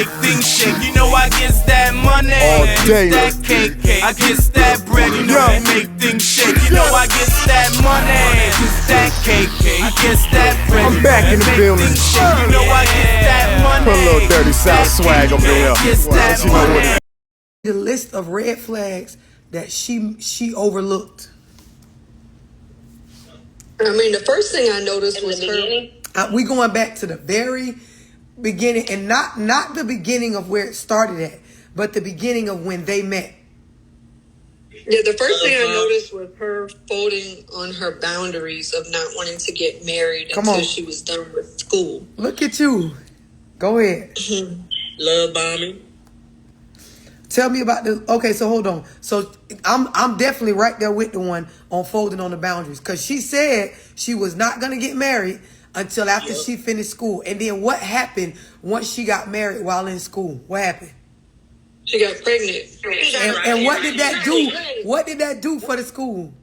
make things shake. You know I gets that money, all day. that cake, I gets that bread. You know I make things shake. You know I gets that money, that cake, I gets that bread. I'm back in the building. You know I get that money. Put a little dirty South swag over there. The list of red flags that she overlooked. I mean, the first thing I noticed was her. We going back to the very beginning, and not the beginning of where it started at, but the beginning of when they met. Yeah, the first thing I noticed was her folding on her boundaries of not wanting to get married until she was done with school. Look at you. Go ahead. Love bombing. Tell me about the. Okay, so hold on. So I'm definitely right there with the one on folding on the boundaries, because she said she was not gonna get married until after she finished school. And then what happened once she got married while in school? What happened? She got pregnant. And what did that do? What did that do for the school?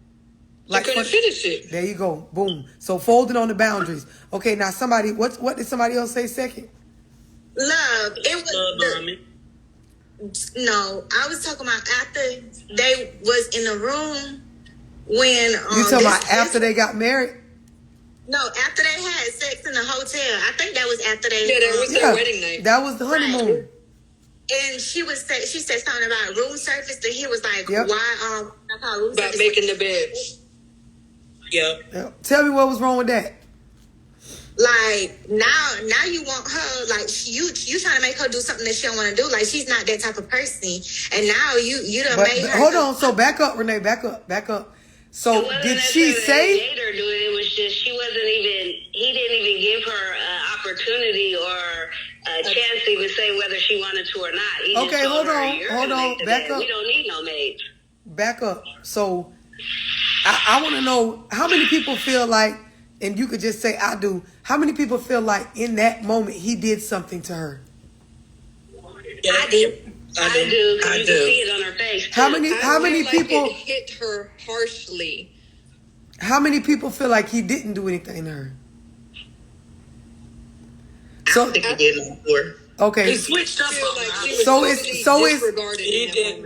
Like, couldn't finish it. There you go. Boom. So folding on the boundaries. Okay, now somebody. What did somebody else say second? Love. It was no, I was talking about after they was in the room when you talking about after they got married? No, after they had sex in the hotel. I think that was after they. Yeah, that was their wedding night. That was the honeymoon. Right. And she said something about room service. And he was like, "Why room about service making the bed?" Yeah. Tell me what was wrong with that. Like now you want her, like you trying to make her do something that she don't want to do. Like she's not that type of person. And now you done made her. Hold on. So back up, Renee. Back up. So did she say? It was just he didn't even give her an opportunity or a chance to even say whether she wanted to or not. He okay, hold on. Back up. We don't need no maids. Back up. So I want to know how many people feel like, and you could just say I do. How many people feel like in that moment he did something to her? Yeah, I do. I do. You can see it on her face. Too. How many people it hit her harshly? How many people feel like he didn't do anything to her? So I think he did more. Okay. He switched up on her. So it's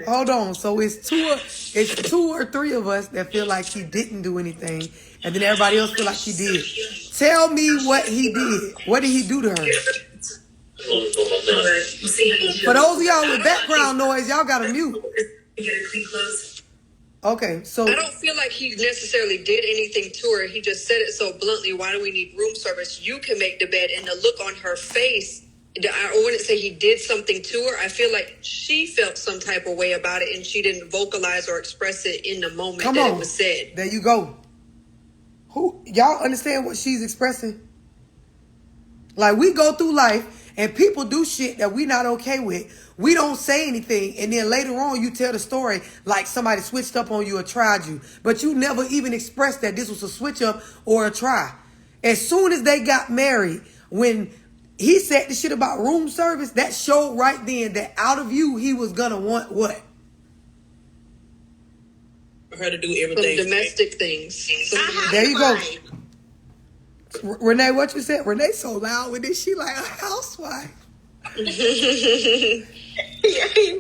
hold on. So it's two or three of us that feel like he didn't do anything, and then everybody else feel like he did. Tell me what he did. What did he do to her? For those of y'all with background noise, y'all got to mute. Okay, so I don't feel like he necessarily did anything to her. He just said it so bluntly. Why do we need room service? You can make the bed. And the look on her face, I wouldn't say he did something to her. I feel like she felt some type of way about it, and she didn't vocalize or express it in the moment it was said. There you go. Y'all understand what she's expressing? Like, we go through life and people do shit that we not okay with. We don't say anything, and then later on you tell the story like somebody switched up on you or tried you. But you never even expressed that this was a switch up or a try. As soon as they got married, when he said the shit about room service, that showed right then that out of you he was gonna want what? Her to do everything. Some domestic things. There you go. Renee, what you said? Renee so loud with this. She like a housewife.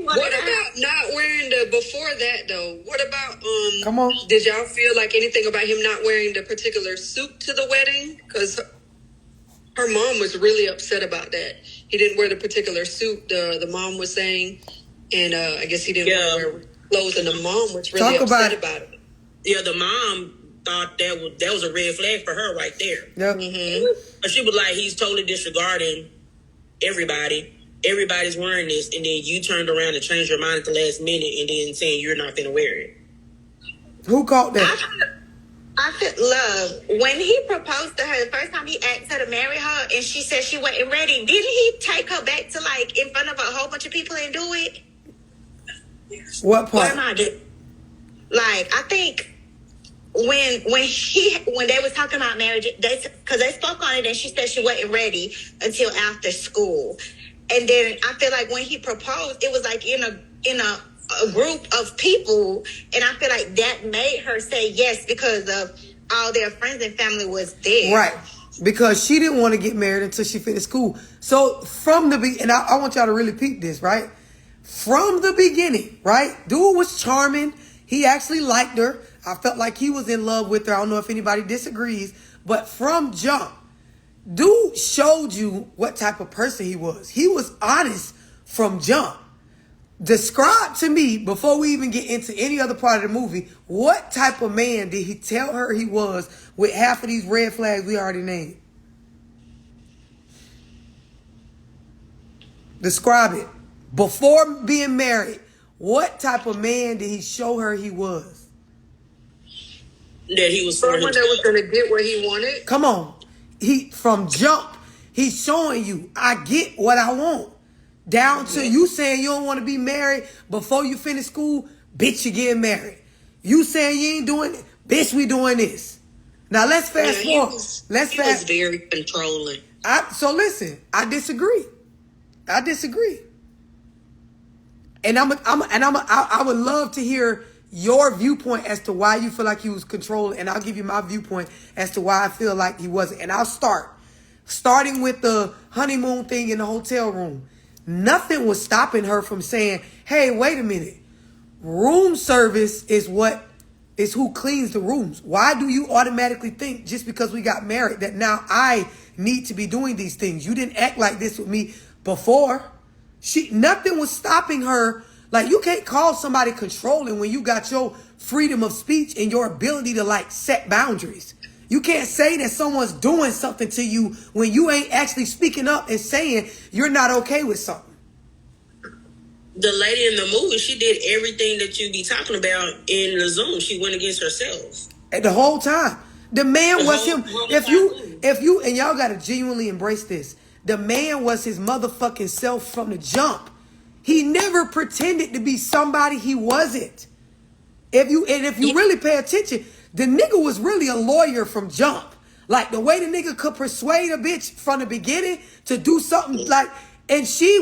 What about not wearing before that though? What about come on? Did y'all feel like anything about him not wearing the particular suit to the wedding? Because her mom was really upset about that. He didn't wear the particular suit. The mom was saying, and I guess he didn't wear clothes, and the mom was really upset about it. Yeah, the mom thought that was a red flag for her right there. Yeah. Mm-hmm. She was like, he's totally disregarding everybody. Everybody's wearing this, and then you turned around and changed your mind at the last minute, and then saying you're not going to wear it. Who called that? I feel love. When he proposed to her the first time, he asked her to marry her, and she said she wasn't ready. Didn't he take her back to like in front of a whole bunch of people and do it? What part? What am I doing? Like, I think when they was talking about marriage, because they spoke on it, and she said she wasn't ready until after school. And then I feel like when he proposed, it was like in a group of people, and I feel like that made her say yes because of all their friends and family was there. Right. Because she didn't want to get married until she finished school. So from the beginning, and I want y'all to really peep this, right? From the beginning, right? Dude was charming. He actually liked her. I felt like he was in love with her. I don't know if anybody disagrees. But from jump, dude showed you what type of person he was. He was honest from jump. Describe to me, before we even get into any other part of the movie, what type of man did he tell her he was with half of these red flags we already named? Describe it. Before being married, what type of man did he show her he was? That he was someone that was going to get what he wanted. Come on. From jump, he's showing you, I get what I want. Down to you saying you don't want to be married before you finish school, bitch, you getting married. You saying you ain't doing it, bitch, we doing this. Now let's fast forward. He was very controlling. So listen, I disagree. And I would love to hear your viewpoint as to why you feel like he was controlling, and I'll give you my viewpoint as to why I feel like he wasn't. And I'll starting with the honeymoon thing in the hotel room. Nothing was stopping her from saying, hey, wait a minute. Room service is who cleans the rooms. Why do you automatically think just because we got married that now I need to be doing these things? You didn't act like this with me before. Nothing was stopping her. Like, you can't call somebody controlling when you got your freedom of speech and your ability to like set boundaries. You can't say that someone's doing something to you when you ain't actually speaking up and saying you're not okay with something. The lady in the movie, she did everything that you be talking about in the Zoom. She went against herself. And the whole time. The man was him. If you, and y'all gotta genuinely embrace this. The man was his motherfucking self from the jump. He never pretended to be somebody he wasn't. If you really pay attention, the nigga was really a lawyer from jump. Like, the way the nigga could persuade a bitch from the beginning to do something like, and she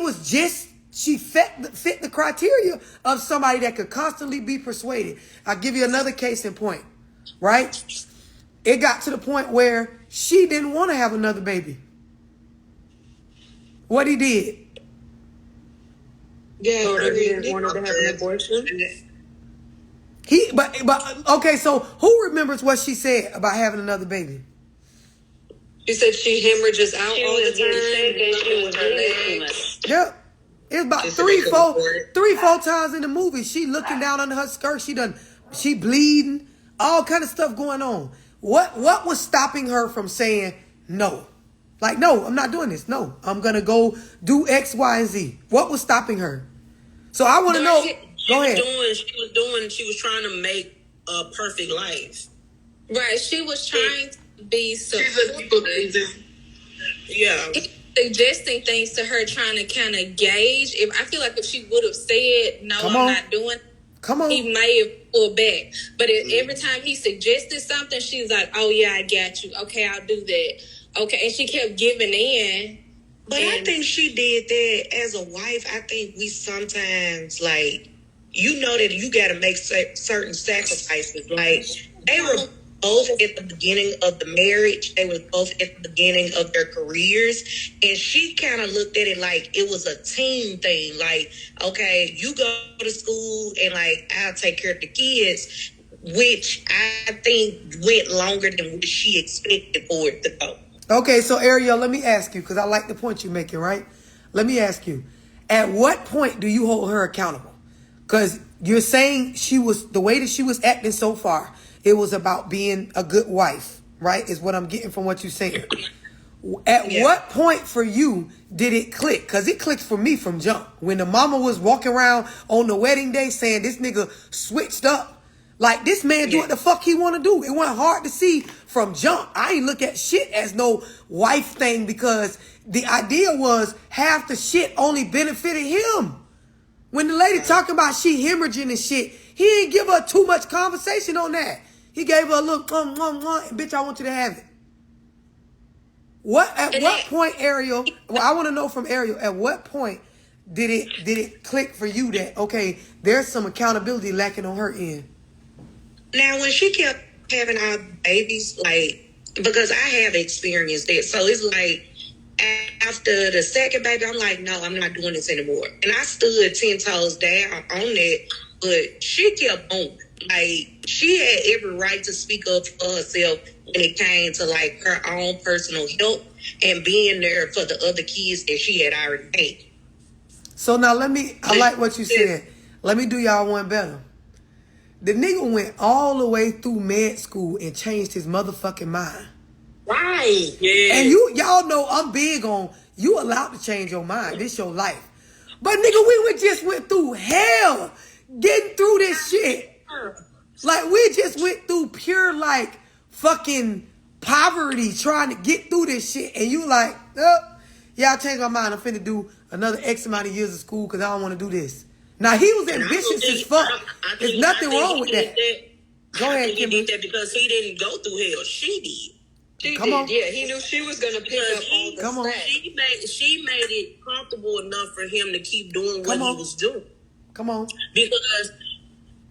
fit the criteria of somebody that could constantly be persuaded. I'll give you another case in point, right? It got to the point where she didn't want to have another baby. What he did? Yeah, he didn't want to have an abortion. But okay, so who remembers what she said about having another baby? She said she hemorrhages out She all was the getting time. sick and she was bleeding too much. Yep. It was about three, four times in the movie. She looking down under her skirt. She bleeding. All kind of stuff going on. What was stopping her from saying no? Like, no, I'm not doing this. No, I'm going to go do X, Y, and Z. What was stopping her? So I want to know. Go ahead. She was trying to make a perfect life. Right. She was trying to be supportive. Yeah. Suggesting things to her, trying to kind of gauge. I feel like if she would have said, no, I'm not doing it, he may have pulled back. But every time he suggested something, she was like, oh, yeah, I got you. Okay, I'll do that. Okay, and she kept giving in. But I think she did that as a wife. I think we sometimes, like, you know that you got to make certain sacrifices. Like, they were both at the beginning of the marriage. They were both at the beginning of their careers. And she kind of looked at it like it was a team thing. Like, okay, you go to school and, like, I'll take care of the kids, which I think went longer than what she expected for it to go. Okay, so Ariel, let me ask you, because I like the point you're making, right? Let me ask you, at what point do you hold her accountable? Because you're saying the way that she was acting so far, it was about being a good wife, right? Is what I'm getting from what you're saying. At what point for you did it click? Because it clicked for me from jump. When the mama was walking around on the wedding day saying this nigga switched up. Like, this man do what the fuck he want to do. It wasn't hard to see from jump. I ain't look at shit as no wife thing, because the idea was half the shit only benefited him. When the lady talking about she hemorrhaging and shit, he didn't give her too much conversation on that. He gave her a little, and bitch, I want you to have it. At what point, Ariel, well, I want to know from Ariel, at what point did it click for you that, okay, there's some accountability lacking on her end? Now, when she kept having our babies, like, because I have experienced that. So it's like after the second baby, I'm like, no, I'm not doing this anymore. And I stood 10 toes down on that, but she kept on. Like, she had every right to speak up for herself when it came to like her own personal health and being there for the other kids that she had already made. So now I like what you said. Let me do y'all one better. The nigga went all the way through med school and changed his motherfucking mind. Right. Yeah. And y'all know I'm big on you allowed to change your mind. This your life. But nigga, we just went through hell getting through this shit. Like we just went through pure like fucking poverty trying to get through this shit. And you like, yeah, I changed my mind. I'm finna do another X amount of years of school because I don't want to do this. Now he was ambitious as fuck. There's nothing wrong with that. Go ahead, Kimberly. He did that because he didn't go through hell. She did. Come on. Yeah, he knew she was gonna pick up all the slack. She made it comfortable enough for him to keep doing what he was doing. Come on. Because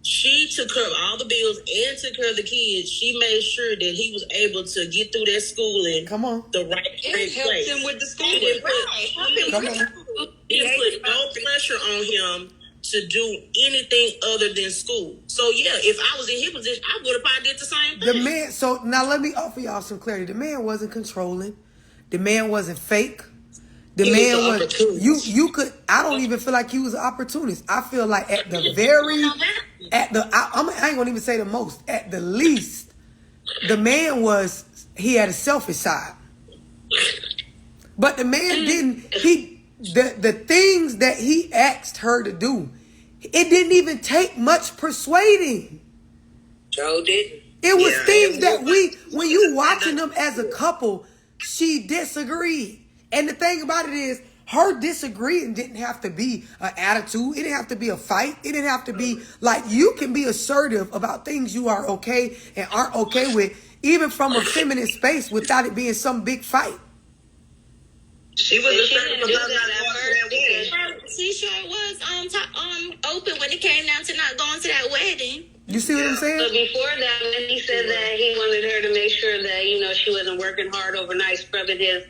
she took care of all the bills and took care of the kids. She made sure that he was able to get through that schooling. Come on. The right and helped him with the schooling. He put no pressure on him to do anything other than school. So yeah, if I was in his position, I would have probably did the same thing. The man, so now let me offer y'all some clarity. The man wasn't controlling. The man wasn't fake. The man was you could I don't even feel like he was an opportunist. I feel like I ain't gonna even say the most, at the least, the man he had a selfish side. But the man didn't the things that he asked her to do, it didn't even take much persuading. Joe did. It was things that when you watching them as a couple, she disagreed. And the thing about it is, her disagreeing didn't have to be an attitude. It didn't have to be a fight. It didn't have to be like, you can be assertive about things you are okay and aren't okay with, even from a feminine space, without it being some big fight. She was assertive about not going to that wedding. She sure was open when it came down to not going to that wedding. You see what I'm saying? But before that, when he said that he wanted her to make sure that, you know, she wasn't working hard overnight, scrubbing his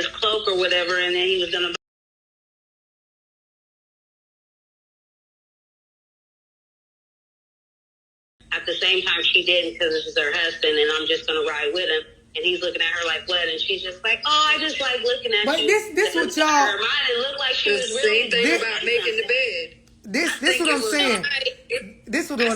cloak or whatever, and then he was going to... At the same time, she didn't, because this is her husband, and I'm just going to ride with him. And he's looking at her like, what? And she's just like, oh, I just like looking at you. But this what y'all... Her mind, it looked like she was really... Same thing about making the bed. This what I'm saying. I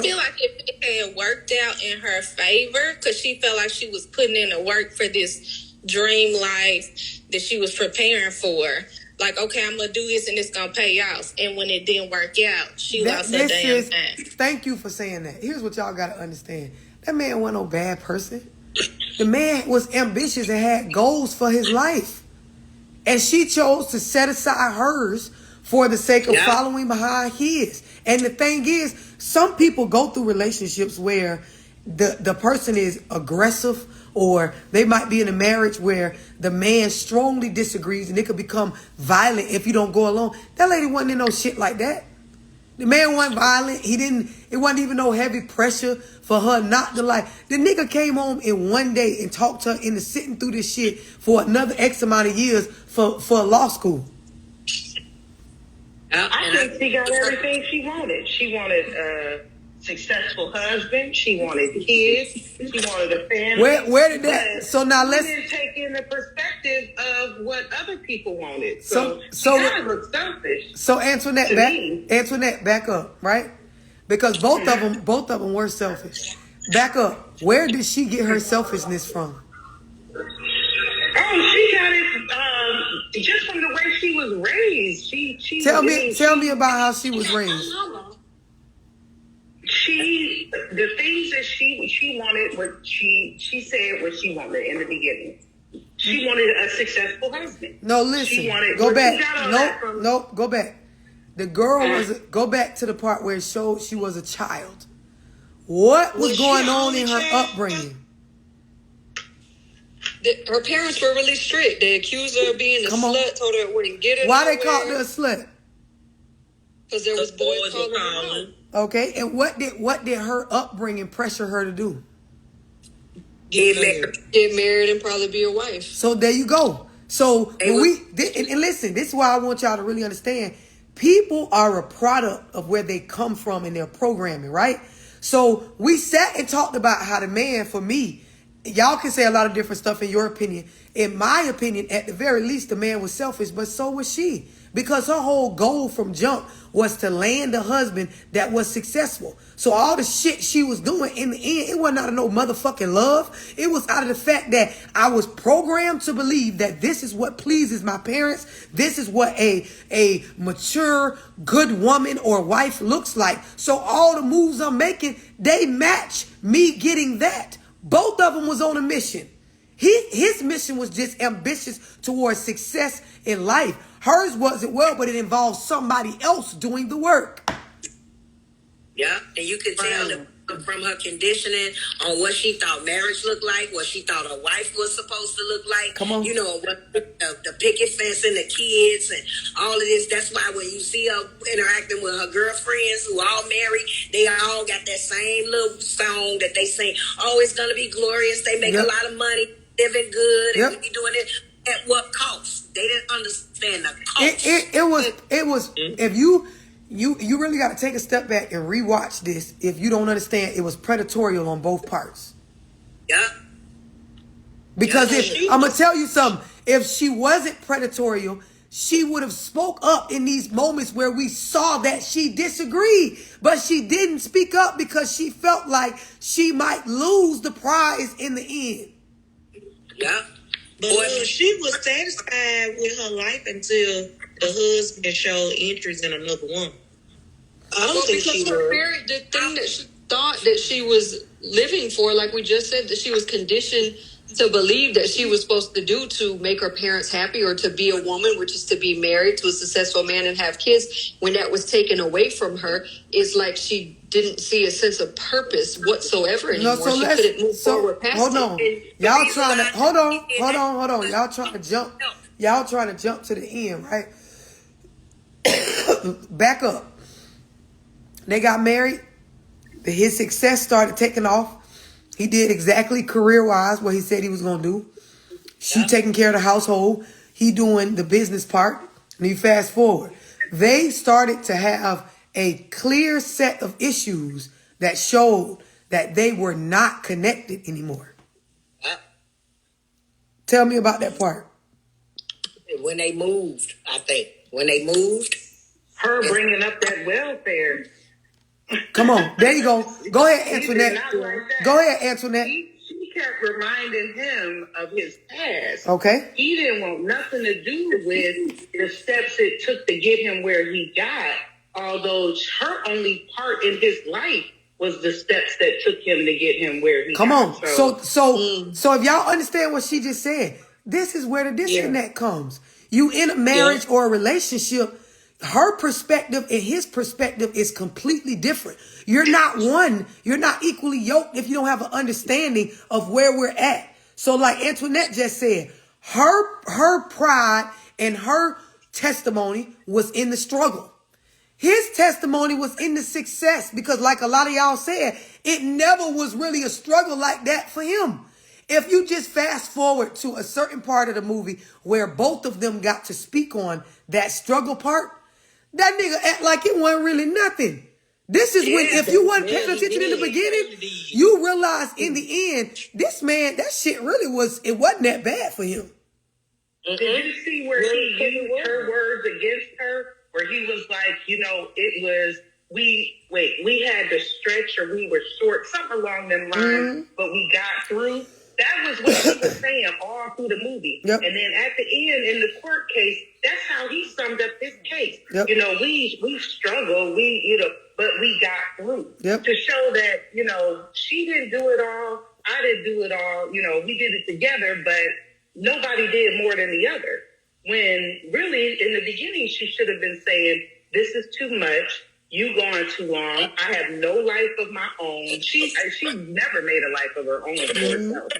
feel like if it had worked out in her favor, because she felt like she was putting in the work for this dream life that she was preparing for. Like, okay, I'm going to do this and it's going to pay off. And when it didn't work out, she lost her damn mind. Thank you for saying that. Here's what y'all got to understand. That man wasn't no bad person. The man was ambitious and had goals for his life. And she chose to set aside hers for the sake of following behind his. And the thing is, some people go through relationships where the person is aggressive, or they might be in a marriage where the man strongly disagrees and it could become violent if you don't go along. That lady wasn't in no shit like that. The man wasn't violent. It wasn't even no heavy pressure for her not to like. The nigga came home in one day and talked to her into sitting through this shit for another X amount of years for law school. I think she got everything she wanted. She wanted a successful husband. She wanted kids. She wanted a family. Where did that? So now let's take in the perspective of what other people wanted. So she kind of looked selfish. So Antoinette, back up, right? Because both of them were selfish. Back up. Where did she get her selfishness from? Oh, she got it just from the way she was raised. Tell me about how she was raised. The things that she wanted, what she said what she wanted in the beginning. She wanted a successful husband. No, listen. Go back. Nope. Go back. The girl go back to the part where it showed she was a child. What was going on in her upbringing? Her parents were really strict. They accused her of being a slut, told her it wouldn't get her. Why they called her a slut? Because there was boys calling her. Okay, and what did her upbringing pressure her to do? Get married and probably be a wife. So there you go. So when and listen, this is why I want y'all to really understand. People are a product of where they come from in their programming, right? So we sat and talked about how the man, for me, y'all can say a lot of different stuff in your opinion. In my opinion, at the very least, the man was selfish, but so was she. Because her whole goal from jump was to land a husband that was successful. So all the shit she was doing in the end, it wasn't out of no motherfucking love. It was out of the fact that I was programmed to believe that this is what pleases my parents. This is what a mature, good woman or wife looks like. So all the moves I'm making, they match me getting that. Both of them was on a mission. His mission was just ambitious towards success in life. Hers wasn't well, but it involved somebody else doing the work. Yeah, and you could tell from her conditioning on what she thought marriage looked like, what she thought a wife was supposed to look like. Come on. You know, what the picket fence and the kids and all of this. That's why when you see her interacting with her girlfriends who all married, they all got that same little song that they sing. Oh, it's going to be glorious. They make a lot of money, living good, and we be doing it. At what cost? They didn't understand the cost. It was if you really got to take a step back and rewatch this. If you don't understand, it was predatorial on both parts. Yeah. Because I'm gonna tell you something, if she wasn't predatorial, she would have spoke up in these moments where we saw that she disagreed, but she didn't speak up because she felt like she might lose the prize in the end. Yeah. But she was satisfied with her life until the husband showed interest in another woman. I don't think she was. The thing that she thought that she was living for, like we just said, that she was conditioned to believe that she was supposed to do to make her parents happy or to be a woman, which is to be married to a successful man and have kids. When that was taken away from her, it's like she didn't see a sense of purpose whatsoever anymore. She couldn't move forward past hold on. Y'all trying to hold on. Y'all trying to jump to the end, right? Back up. They got married. His success started taking off. He did exactly career-wise what he said he was going to do. She taking care of the household. He doing the business part. And you fast forward. They started to have a clear set of issues that showed that they were not connected anymore. Tell me about that part. When they moved, I think. When they moved. Her bringing up that welfare. Come on. There you go. Go ahead, Antoinette. Go ahead, Antoinette. She kept reminding him of his past. Okay. He didn't want nothing to do with the steps it took to get him where he got, although her only part in his life was the steps that took him to get him where he got. Come on. So if y'all understand what she just said, this is where the disconnect comes. You in a marriage or a relationship, her perspective and his perspective is completely different. You're not one. You're not equally yoked if you don't have an understanding of where we're at. So like Antoinette just said, her pride and her testimony was in the struggle. His testimony was in the success because like a lot of y'all said, it never was really a struggle like that for him. If you just fast forward to a certain part of the movie where both of them got to speak on that struggle part, that nigga act like it wasn't really nothing. This is when, if you wasn't paying attention in the beginning, you realize in the end, this man, that shit really it wasn't that bad for him. Did you see where he used her words against her? Where he was like, it was, we had to stretch or we were short, something along them lines, but we got through. That was what he was saying all through the movie. Yep. And then at the end, in the court case, that's how he summed up his case. Yep. We struggled, but we got through. Yep. To show that, she didn't do it all, I didn't do it all, we did it together, but nobody did more than the other. When really, in the beginning, she should have been saying, this is too much. You going too long. I have no life of my own. She never made a life of her own for herself.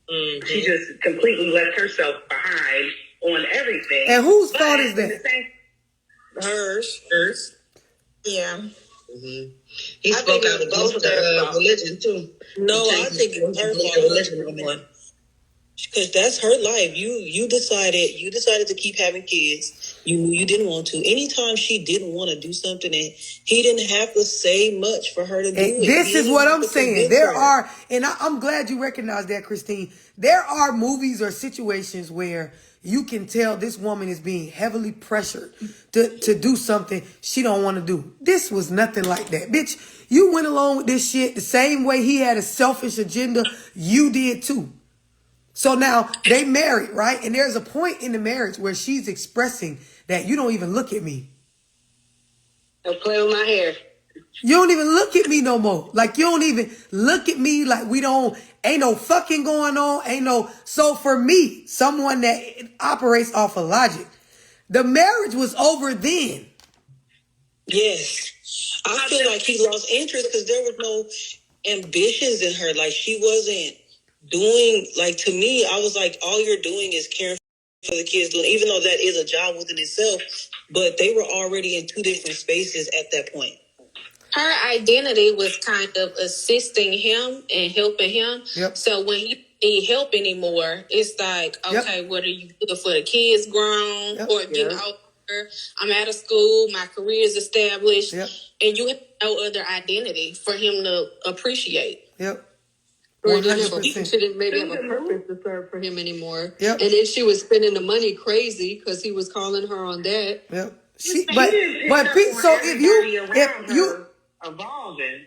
Mm-hmm. She just completely left herself behind on everything. And whose fault is that? Hers. Yeah. Mm-hmm. He spoke out against the religion too. No, I think it's her fault. Because that's her life. You decided to keep having kids. You knew you didn't want to. Anytime she didn't want to do something, and he didn't have to say much for her to do it. This is what I'm saying. I'm glad you recognize that, Christine. There are movies or situations where you can tell this woman is being heavily pressured to do something she don't want to do. This was nothing like that. Bitch, you went along with this shit the same way he had a selfish agenda. You did too. So now they married, right? And there's a point in the marriage where she's expressing that you don't even look at me. Don't play with my hair. You don't even look at me no more. Like, you don't even look at me like ain't no fucking going on. So for me, someone that operates off of logic, the marriage was over then. Yes. I feel like he lost interest because there was no ambitions in her. Like, she wasn't doing, like, to me, I was like, all you're doing is caring for the kids, even though that is a job within itself, but they were already in two different spaces at that point. Her identity was kind of assisting him and helping him. Yep. So when he need help anymore, it's like, okay, what are you doing for the kids grown or getting older? I'm out of school, my career is established, and you have no other identity for him to appreciate. Yep. Or she didn't maybe have a purpose to serve for him anymore. Yep. And then she was spending the money crazy because he was calling her on that. Yep. If you evolving.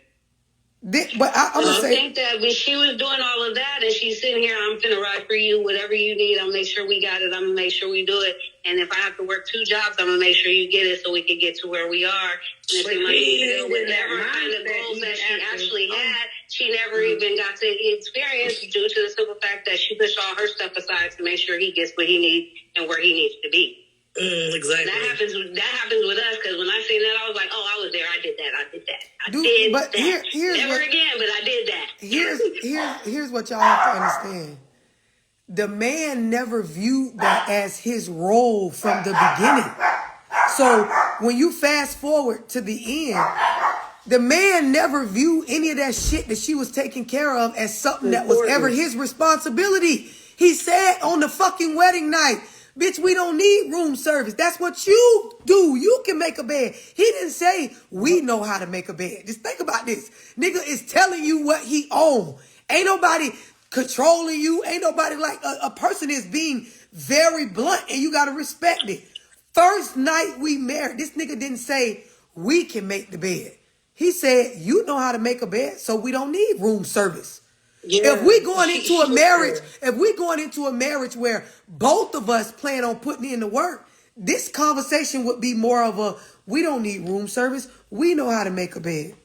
I think that when she was doing all of that and she's sitting here, I'm finna ride for you, whatever you need, I'll make sure we got it. I'm gonna make sure we do it. And if I have to work 2 jobs, I'm gonna make sure you get it so we can get to where we are. And if whatever kind of goals that she actually had, she never even got to experience due to the simple fact that she pushed all her stuff aside to make sure he gets what he needs and where he needs to be. Exactly. That happens with us because when I seen that, I was like, oh, I was there. I did that. Never again, but I did that. Here's what y'all have to understand. The man never viewed that as his role from the beginning. So when you fast forward to the end, the man never viewed any of that shit that she was taking care of as something that was ever his responsibility. He said on the fucking wedding night, bitch, we don't need room service. That's what you do. You can make a bed. He didn't say we know how to make a bed. Just think about this. Nigga is telling you what he own. Ain't nobody controlling you. Ain't nobody like a person is being very blunt and you got to respect it. First night we married, this nigga didn't say we can make the bed. He said you know how to make a bed, so we don't need room service. Yeah, if we going into a marriage where both of us plan on putting in the work, this conversation would be more of a, we don't need room service. We know how to make a bed.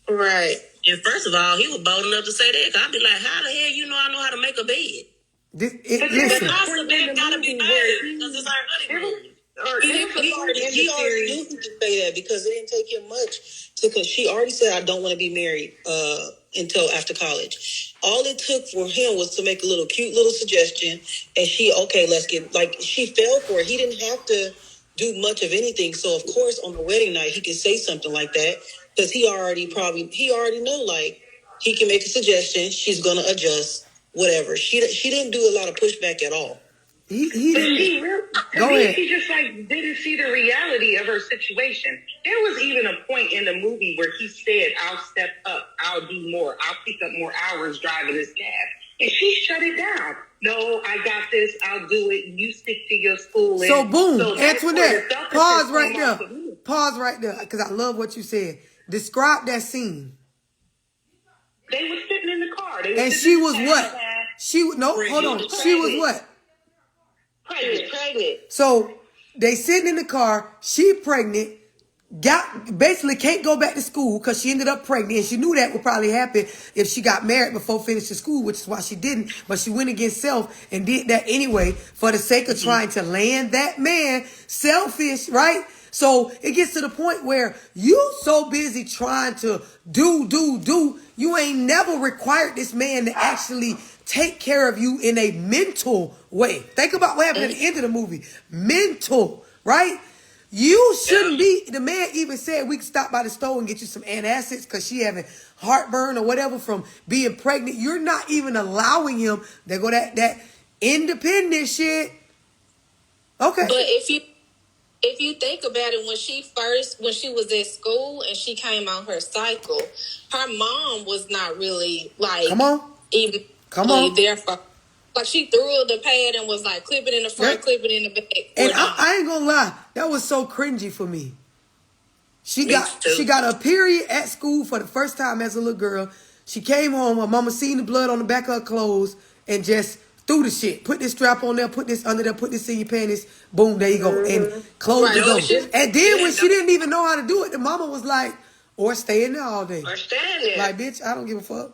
Right. And first of all, he was bold enough to say that. I'd be like, how the hell you know I know how to make a bed? Listen. The bed gotta be made because it's our honeymoon. He already knew he could say that because it didn't take him much because she already said, I don't want to be married until after college. All it took for him was to make a little cute little suggestion and she fell for it. He didn't have to do much of anything. So of course on the wedding night he could say something like that because he already know, like, he can make a suggestion, she's gonna adjust, whatever. She didn't do a lot of pushback at all. He just didn't see the reality of her situation. There was even a point in the movie where he said, I'll step up, I'll do more, I'll pick up more hours driving this cab. And she shut it down. No, I got this, I'll do it, you stick to your school. So boom, Antoinette, pause right there, because I love what you said. Describe that scene. They were sitting in the car. And she was what? She was what? Pregnant. So they sitting in the car. She pregnant. Basically can't go back to school because she ended up pregnant. And she knew that would probably happen if she got married before finishing school, which is why she didn't. But she went against self and did that anyway for the sake of trying to land that man. Selfish, right? So it gets to the point where you so busy trying to do. You ain't never required this man to actually take care of you in a mental way. Think about what happened at the end of the movie. Mental, right? You shouldn't be. The man even said we can stop by the store and get you some antacids because she having heartburn or whatever from being pregnant. You're not even allowing him. They go that independent shit. Okay. But if you think about it, when she was at school and she came on her cycle, her mom was not really like even there for. Like she threw the pad and was like, clip it in the front, clip it in the back. And I ain't gonna lie, that was so cringy for me. She got a period at school for the first time as a little girl. She came home, her mama seen the blood on the back of her clothes and just threw the shit. Put this strap on there, put this under there, put this in your panties. Boom, there you go. And closed the door. And then when she didn't even know how to do it, the mama was like, or stay in there all day. Or stand there. Like, bitch, I don't give a fuck.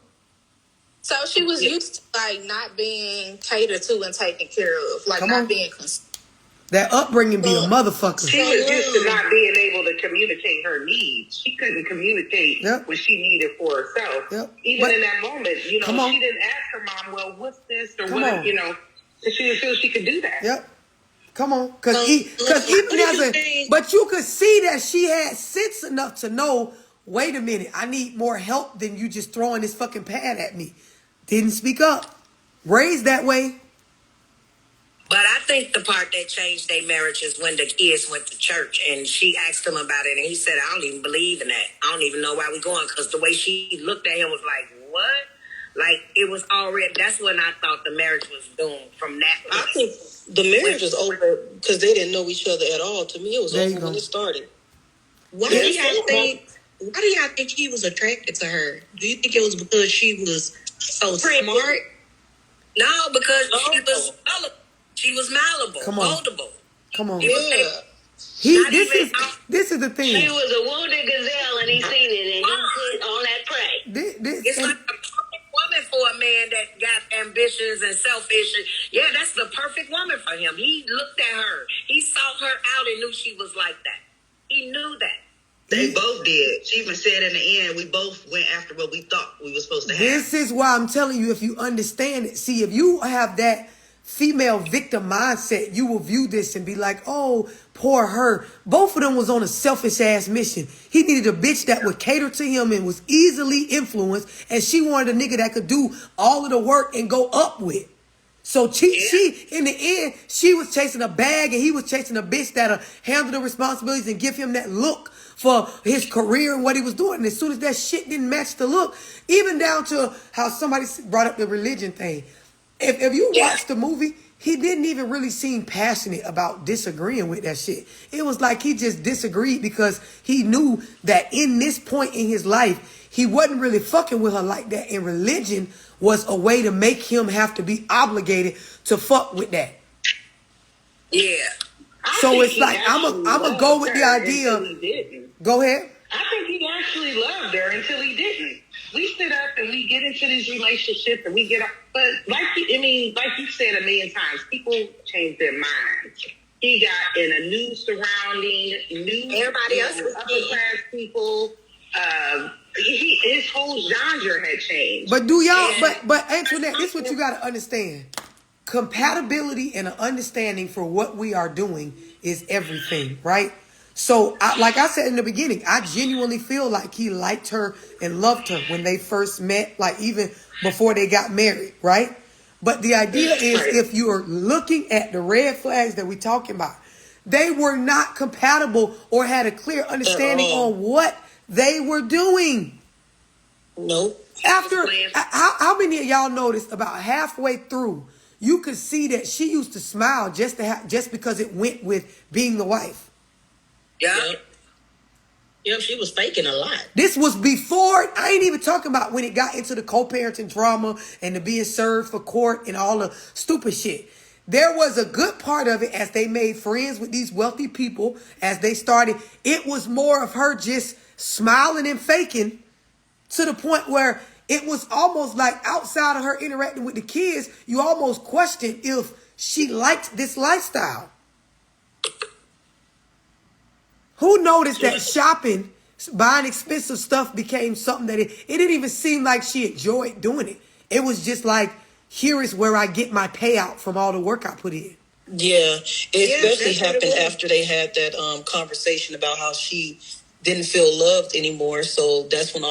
So she was used to like not being catered to and taken care of, like not being. That upbringing be a motherfucker. She was used to not being able to communicate her needs. She couldn't communicate what she needed for herself. Even in that moment, you know, she didn't ask her mom, "Well, what's this?" or what, you know, she didn't feel she could do that. Yep. Come on, because even as but you could see that she had sense enough to know. Wait a minute, I need more help than you just throwing this fucking pad at me. Didn't speak up. Raised that way. But I think the part that changed their marriage is when the kids went to church and she asked him about it and he said, I don't even believe in that. I don't even know why we're going, because the way she looked at him was like, what? Like, it was already, that's when I thought the marriage was doomed from that point. I think the marriage was over because they didn't know each other at all. To me, it was over when it started. Why do y'all think he was attracted to her? Do you think it was because she was so smart? No, because she was malleable, moldable. Come on. This is the thing. She was a wounded gazelle and he seen it and he put on that prey. It's like the perfect woman for a man that got ambitions and selfish. Yeah, that's the perfect woman for him. He looked at her. He sought her out and knew she was like that. He knew that. They both did. She even said in the end, we both went after what we thought we were supposed to have. This is why I'm telling you, if you understand it. See, if you have that female victim mindset, you will view this and be like, oh, poor her. Both of them was on a selfish ass mission. He needed a bitch that would cater to him and was easily influenced. And she wanted a nigga that could do all of the work and go up with. So she, in the end, she was chasing a bag and he was chasing a bitch that'll handle the responsibilities and give him that look for his career and what he was doing. And as soon as that shit didn't match the look, even down to how somebody brought up the religion thing. If you watch the movie, he didn't even really seem passionate about disagreeing with that shit. It was like he just disagreed because he knew that in this point in his life, he wasn't really fucking with her like that. And religion was a way to make him have to be obligated to fuck with that. Yeah. So it's like, I'm gonna go with the idea. Go ahead. I think he actually loved her until he didn't. We sit up and we get into these relationships and we get up, but like you said a million times, people change their minds. He got in a new surrounding, everybody else, upper class people. His whole genre had changed. But do y'all? But Antoinette, this is what you got to understand. Compatibility and an understanding for what we are doing is everything, right? So, like I said in the beginning, I genuinely feel like he liked her and loved her when they first met, like even before they got married, right? But the idea is, if you are looking at the red flags that we're talking about, they were not compatible or had a clear understanding on what they were doing. Nope. After, how many of y'all noticed about halfway through, you could see that she used to smile just because it went with being the wife. Yep, she was faking a lot. This was before, I ain't even talking about when it got into the co-parenting drama and the being served for court and all the stupid shit. There was a good part of it as they made friends with these wealthy people, as they started. It was more of her just smiling and faking to the point where it was almost like outside of her interacting with the kids, you almost questioned if she liked this lifestyle. Who noticed that shopping, buying expensive stuff became something that it didn't even seem like she enjoyed doing it. It was just like, here is where I get my payout from all the work I put in. Yeah, it especially happened after they had that conversation about how she didn't feel loved anymore. So that's when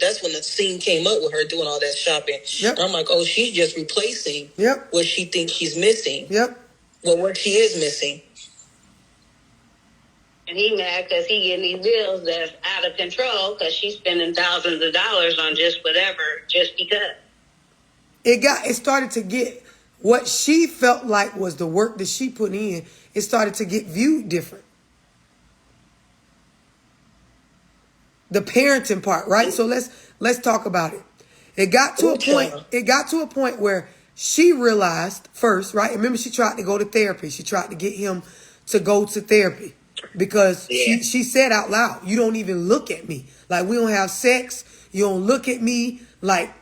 that's when the scene came up with her doing all that shopping. Yep. And I'm like, oh, she's just replacing what she thinks she's missing. Yep. Well, what she is missing. And he mad because he getting these bills that's out of control because she's spending thousands of dollars on just whatever, just because. It started to get what she felt like was the work that she put in. It started to get viewed different. The parenting part, right? So let's talk about it. It got to a point. It got to a point where she realized first, right? Remember, she tried to go to therapy. She tried to get him to go to therapy because she said out loud, "You don't even look at me. Like, we don't have sex. You don't look at me. Like,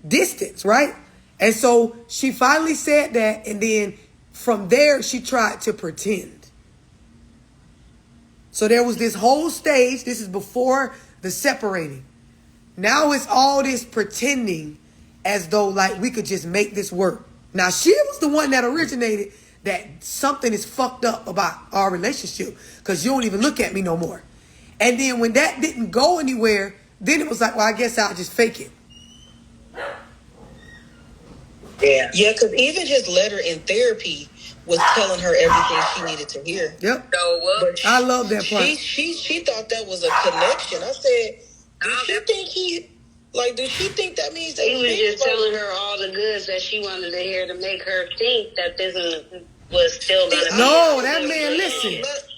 distance," right? And so she finally said that, and then from there she tried to pretend. So there was this whole stage. This is before the separating. Now it's all this pretending as though like we could just make this work. Now she was the one that originated that something is fucked up about our relationship because you don't even look at me no more. And then when that didn't go anywhere, then it was like, well, I guess I'll just fake it. Yeah, because even his letter in therapy was telling her everything she needed to hear. Yep. But I love that part. She thought that was a connection. I said, does she think that means that he was just telling her all the goods that she wanted to hear to make her think that this was still gonna be. No, that man,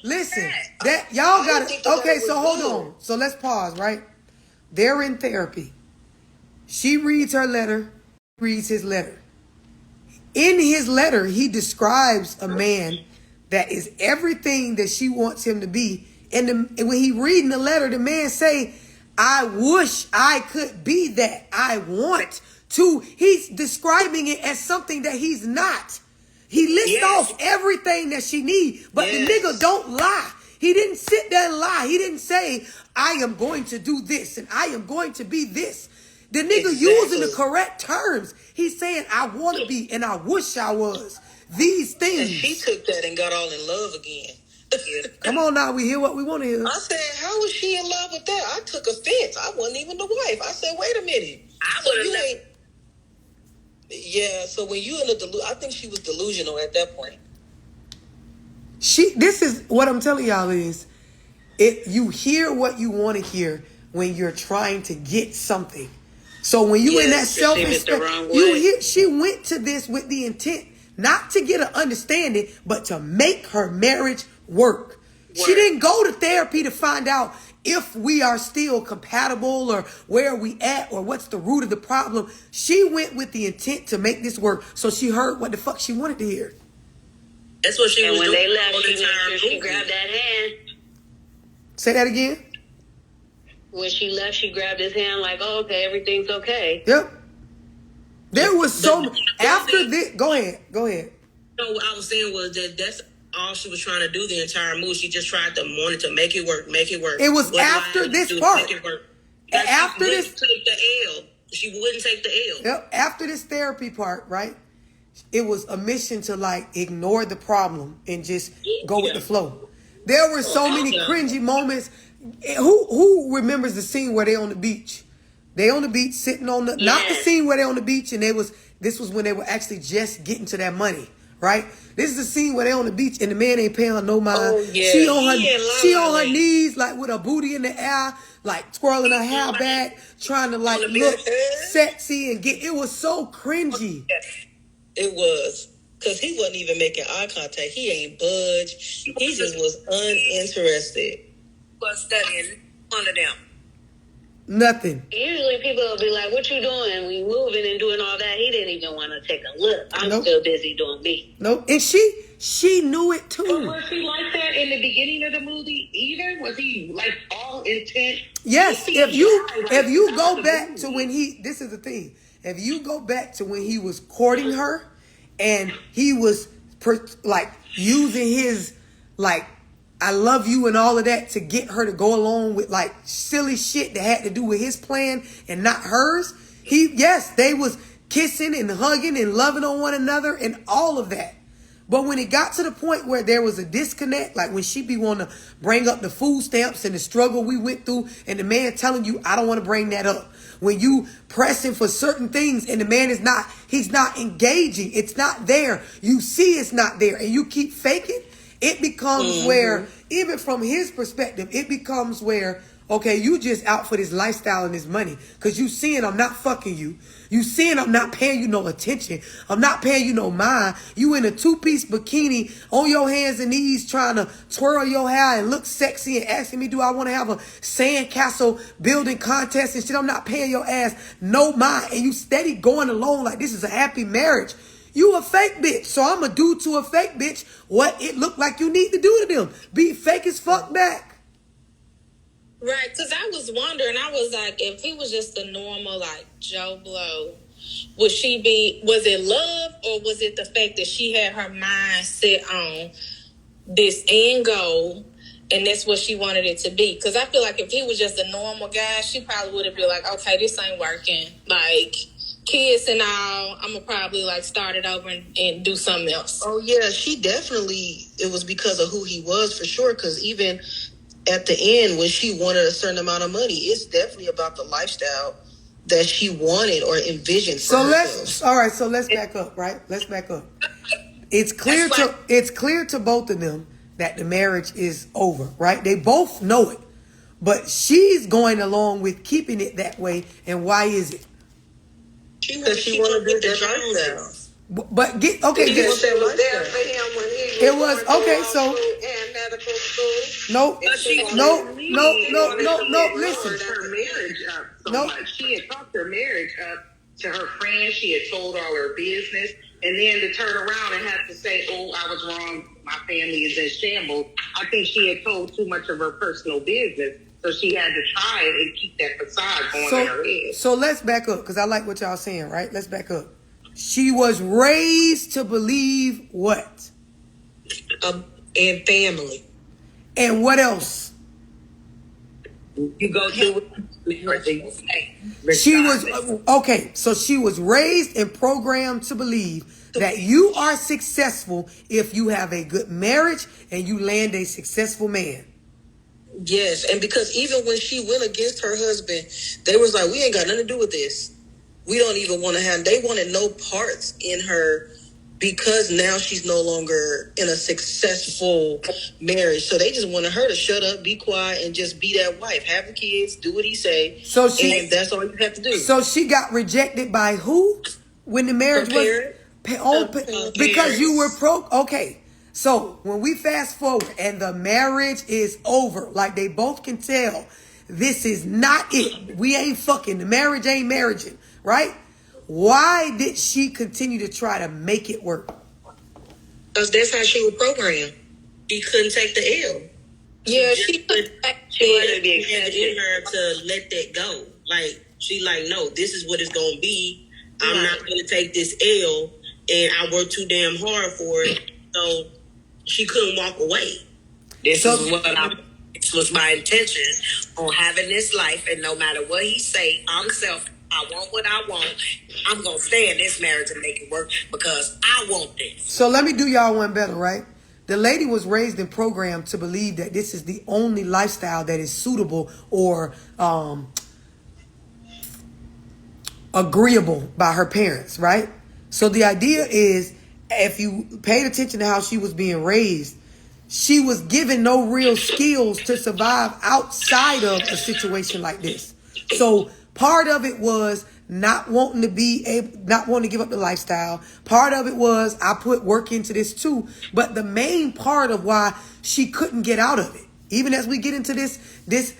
listen. That y'all got it. Okay, so hold on. So let's pause, right? They're in therapy. She reads her letter, reads his letter. In his letter, he describes a man that is everything that she wants him to be. And when he reading the letter, the man say, I wish I could be that. I want to. He's describing it as something that he's not. He lists off everything that she needs, but the nigga don't lie. He didn't sit there and lie. He didn't say, I am going to do this and I am going to be this. The nigga using the correct terms. He's saying, I want to be and I wish I was these things. And she took that and got all in love again. Come on now, we hear what we want to hear. I said, how was she in love with that? I took offense. I wasn't even the wife. I said, wait a minute. So when you in a I think she was delusional at that point. This is what I'm telling y'all is, you hear what you want to hear when you're trying to get something. So when you in that self-respect, she went to this with the intent not to get an understanding, but to make her marriage work. She didn't go to therapy to find out if we are still compatible or where are we at or what's the root of the problem. She went with the intent to make this work. So she heard what the fuck she wanted to hear. That's what she was doing. And when they left, she grabbed that hand. Say that again. When she left, she grabbed his hand like, oh, okay, everything's okay. Yep. There was after this. Go ahead. No, what I was saying was that's all she was trying to do the entire move. She just wanted to make it work. It was after this part. After this, take the L. She wouldn't take the L. Yep. After this therapy part, right? It was a mission to like ignore the problem and just go with the flow. There were so many cringy moments. Who remembers the scene where they on the beach? They on the beach sitting on the not the scene where they on the beach and this was when they were actually just getting to that money, right? This is the scene where they on the beach and the man ain't paying her no mind. Oh, yeah. She on her knees like with her booty in the air, like twirling her hair back, trying to like look sexy and it was so cringy. It was. Because he wasn't even making eye contact. He ain't budged. He just was uninterested. Was studying one of them. Nothing. Usually people will be like, what you doing? We moving and doing all that. He didn't even want to take a look. I'm still busy doing me. Nope. And she knew it too. But was he like that in the beginning of the movie either? Was he like all intent? Yes. If you go back to when this is the thing. If you go back to when he was courting her and he was like using his like I love you and all of that to get her to go along with like silly shit that had to do with his plan and not hers. They was kissing and hugging and loving on one another and all of that. But when it got to the point where there was a disconnect, like when she be wanting to bring up the food stamps and the struggle we went through, and the man telling you, I don't want to bring that up. When you pressing for certain things and the man he's not engaging. It's not there. You see it's not there and you keep faking. It becomes where, even from his perspective, it becomes where, okay, you just out for this lifestyle and this money. Because you seeing I'm not fucking you. You seeing I'm not paying you no attention. I'm not paying you no mind. You in a 2-piece bikini on your hands and knees trying to twirl your hair and look sexy and asking me, do I want to have a sandcastle building contest and shit? I'm not paying your ass no mind. And you steady going along like this is a happy marriage. You a fake bitch. So I'm going to do to a fake bitch what it looked like you need to do to them. Be fake as fuck back. Right, because I was wondering, I was like, if he was just a normal, like, Joe Blow, was it love, or was it the fact that she had her mind set on this end goal, and that's what she wanted it to be? Because I feel like if he was just a normal guy, she probably would have been like, okay, this ain't working. Like, kids and all, I'm going to probably, like, start it over and do something else. Oh, yeah, she definitely, it was because of who he was, for sure, because even at the end, when she wanted a certain amount of money, it's definitely about the lifestyle that she wanted or envisioned for herself. So let's back up, right? Let's back up. It's clear to both of them that the marriage is over, right? They both know it. But she's going along with keeping it that way, and why is it? Because she wanted to do the lifestyle. But it was there for him when he was going so and medical school. No. Listen, her marriage up so much. She had talked her marriage up to her friends. She had told all her business, and then to turn around and have to say, "Oh, I was wrong. My family is in shambles." I think she had told too much of her personal business, so she had to try it and keep that facade going in her head. So let's back up, because I like what y'all saying, right? Let's back up. She was raised to believe what? And family. And what else? You go through what she was okay. So she was raised and programmed to believe that you are successful if you have a good marriage and you land a successful man. Yes, and because even when she went against her husband, they was like, we ain't got nothing to do with this. We don't even want to have, they wanted no parts in her because now she's no longer in a successful marriage. So they just wanted her to shut up, be quiet, and just be that wife. Have the kids, do what he say, and that's all you have to do. So she got rejected by who when the marriage because you were okay. So when we fast forward and the marriage is over, like they both can tell, this is not it. We ain't fucking. The marriage ain't marriaging. Right? Why did she continue to try to make it work? Because that's how she was programmed. She couldn't take the L. Yeah, she wanted be in her to let that go. Like, she like, no, this is what it's going to be. I'm not going to take this L, and I worked too damn hard for it. So she couldn't walk away. This was my intention on having this life, and no matter what he say, I'm selfish. I want what I want. I'm going to stay in this marriage and make it work because I want this. So let me do y'all one better, right? The lady was raised and programmed to believe that this is the only lifestyle that is suitable or agreeable by her parents, right? So the idea is, if you paid attention to how she was being raised, she was given no real skills to survive outside of a situation like this. So part of it was not wanting to give up the lifestyle. Part of it was I put work into this too. But the main part of why she couldn't get out of it, even as we get into this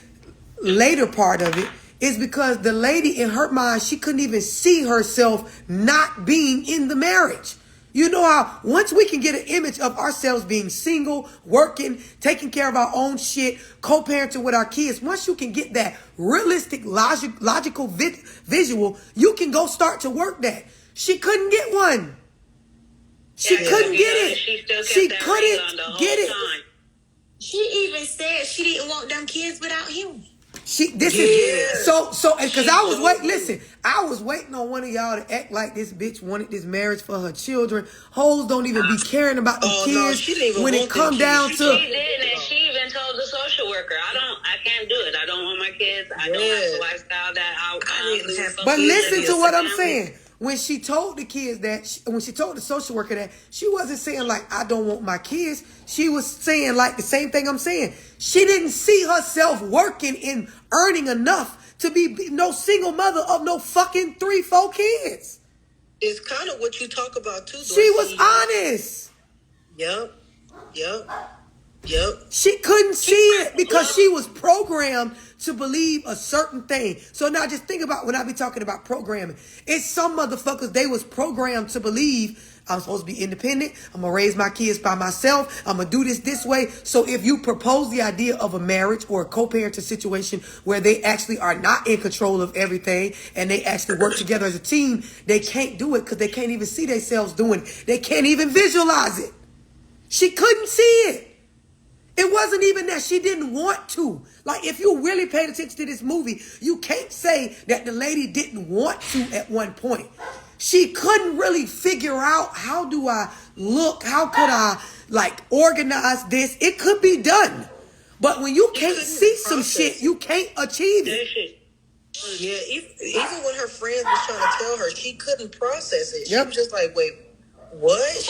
later part of it, is because the lady in her mind, she couldn't even see herself not being in the marriage. You know how once we can get an image of ourselves being single, working, taking care of our own shit, co-parenting with our kids, once you can get that realistic, logical visual, you can go start to work that. She couldn't get one. She couldn't get it. She couldn't get it. She even said she didn't want them kids without him. This is so because I was waiting. Listen, I was waiting on one of y'all to act like this bitch wanted this marriage for her children. Hoes don't even be caring about the kids when it come down to. She did, and she even told the social worker, I can't do it. I don't want my kids. I don't have the lifestyle that I live. But listen to what I'm saying. When she told the kids that, when she told the social worker that, she wasn't saying like, I don't want my kids. She was saying like the same thing I'm saying. She didn't see herself working and earning enough to be no single mother of no fucking 3-4 kids. It's kind of what you talk about too, Dorsey. She was honest. Yep. She couldn't see it because she was programmed to believe a certain thing. So now just think about when I be talking about programming. It's some motherfuckers, they was programmed to believe I'm supposed to be independent. I'm going to raise my kids by myself. I'm going to do this way. So if you propose the idea of a marriage or a co-parenting situation where they actually are not in control of everything and they actually work together as a team, they can't do it because they can't even see themselves doing it. They can't even visualize it. She couldn't see it. It wasn't even that she didn't want to. Like, if you really paid attention to this movie, you can't say that the lady didn't want to at one point. She couldn't really figure out, how do I look? How could I, like, organize this? It could be done. But when you can't see some shit, you can't achieve it. Yeah, even when her friends was trying to tell her, she couldn't process it. She was just like, wait, what?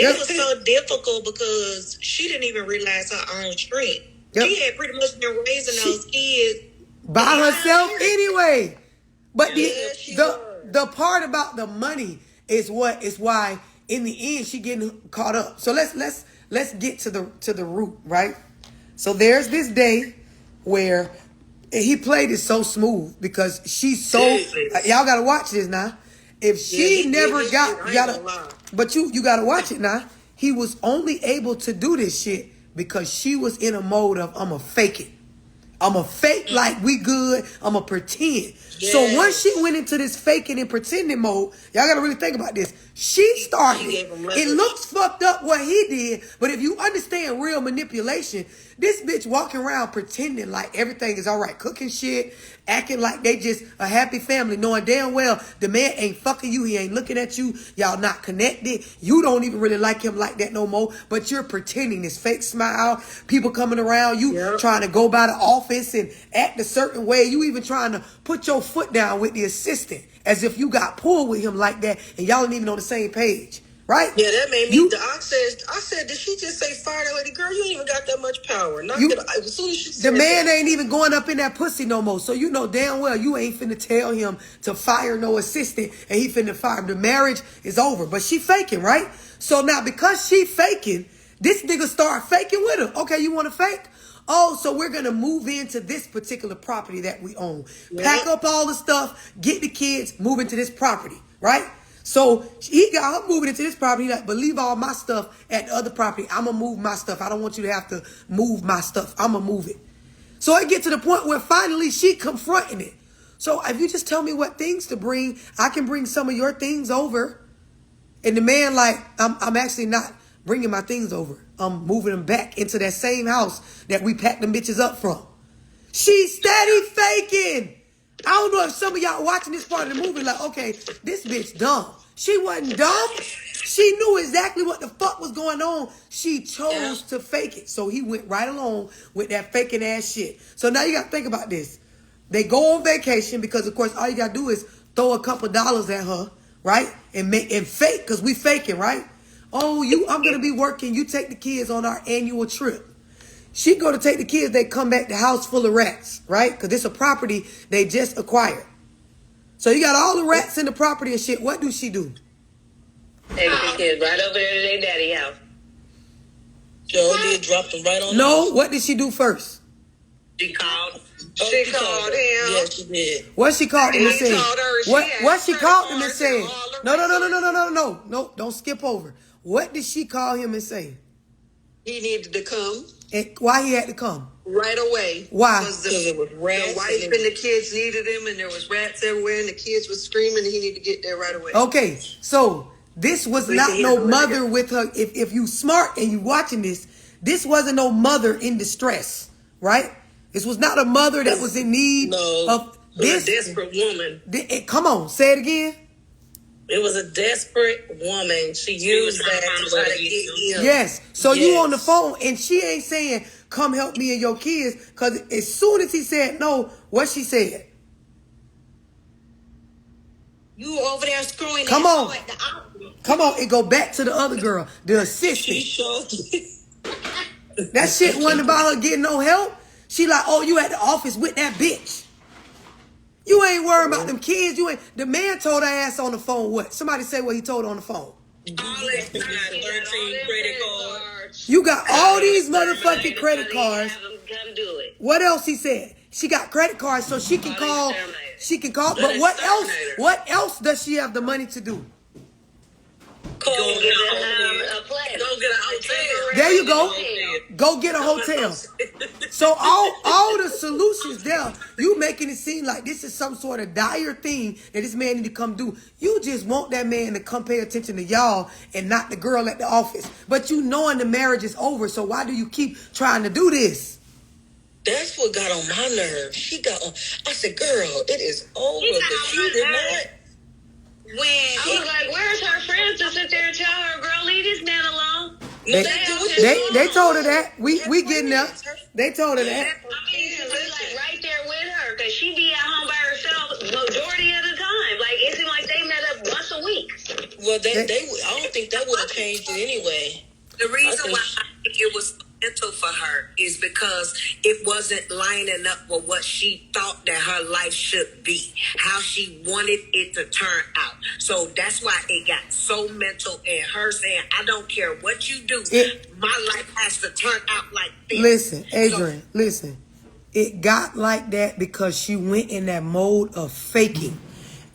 It was so difficult because she didn't even realize her own strength. She had pretty much been raising those kids by herself anyway. But the part about the money is why in the end she getting caught up. So let's get to the root, right? So there's this day where he played it so smooth because she's so y'all gotta watch this now. If she never but you gotta watch it now. He was only able to do this shit because she was in a mode of I'ma fake it. I'ma fake like we good. I'ma pretend. Yes. So once she went into this faking and pretending mode, y'all gotta really think about this. She started. It looks fucked up what he did, but if you understand real manipulation, this bitch walking around pretending like everything is all right, cooking shit, acting like they just a happy family, knowing damn well the man ain't fucking you, he ain't looking at you, y'all not connected, you don't even really like him like that no more, but you're pretending this fake smile, people coming around, you trying to go by the office and act a certain way, you even trying to put your foot down with the assistant as if you got pulled with him like that and y'all ain't even on the same page. Right? Yeah, that made me. I said, did she just say fire that lady? Girl, you ain't even got that much power. As soon as she said the man ain't even going up in that pussy no more. So you know damn well you ain't finna tell him to fire no assistant and he finna fire him. The marriage is over. But she faking, right? So now because she faking, this nigga start faking with her. Okay, you want to fake? Oh, so we're going to move into this particular property that we own. Pack up all the stuff, get the kids, move into this property, right? So he got her moving into this property. He like, but leave all my stuff at the other property. I'm going to move my stuff. I don't want you to have to move my stuff. I'm going to move it. So it get to the point where finally she confronting it. So if you just tell me what things to bring, I can bring some of your things over. And the man like, I'm actually not bringing my things over. I'm moving them back into that same house that we packed them bitches up from. She's steady faking. I don't know if some of y'all watching this part of the movie like, okay, this bitch dumb. She wasn't dumb. She knew exactly what the fuck was going on. She chose to fake it. So he went right along with that faking ass shit. So now you got to think about this. They go on vacation because, of course, all you got to do is throw a couple dollars at her, right? And fake, because we faking, right? Oh, I'm going to be working. You take the kids on our annual trip. She go to take the kids. They come back, the house full of rats, right? Because it's a property they just acquired. So you got all the rats in the property and shit. What do she do? Take the kids right over there to their daddy house. Joe did drop them right on. No, what did she do first? She called. She called him. Yes, she did. What she called him and said? What she called him and said? No, don't skip over. What did she call him and say? He needed to come. And why he had to come? Right away. Why? Because the wife and the kids needed him, and there was rats everywhere, and the kids were screaming, and he needed to get there right away. Okay, so this was not no mother with her. If you smart and you watching this, this wasn't no mother in distress, right? This was not a mother that was in need of this. A desperate woman. Come on, say it again. It was a desperate woman. She used that to try to get him. Yes. So you on the phone and she ain't saying, come help me and your kids. Because as soon as he said no, what she said? You over there screwing. Come on. Come on. It go back to the other girl, the assistant. That shit wasn't about her getting no help. She like, oh, you at the office with that bitch. You ain't worried about them kids. You ain't. The man told her ass on the phone what? Somebody say what he told her on the phone. 13 credit cards. You got all these motherfucking credit cards. Come do it. What else he said? She got credit cards so she can call. She can call. But what else? What else does she have the money to do? Go get a place. Go get a hotel. There you go. Go get a hotel. So all the solutions there, you making it seem like this is some sort of dire thing that this man need to come do. You just want that man to come pay attention to y'all and not the girl at the office. But you knowing the marriage is over, so why do you keep trying to do this? That's what got on my nerves. She got on. I said, girl, it is over. But she did not. When I was like, where's her friends to sit there and tell her, girl, leave this man alone? They told her that. We getting up. They told her that. I mean, she's like right there with her because she be at home by herself majority of the time. Like it seemed like they met up once a week. Well, they I don't think that would have changed it anyway. The reason why I think it was mental for her is because it wasn't lining up with what she thought that her life should be, how she wanted it to turn out. So that's why it got so mental, and her saying, I don't care what you do, my life has to turn out like this. Listen, Adrian, listen. It got like that because she went in that mode of faking.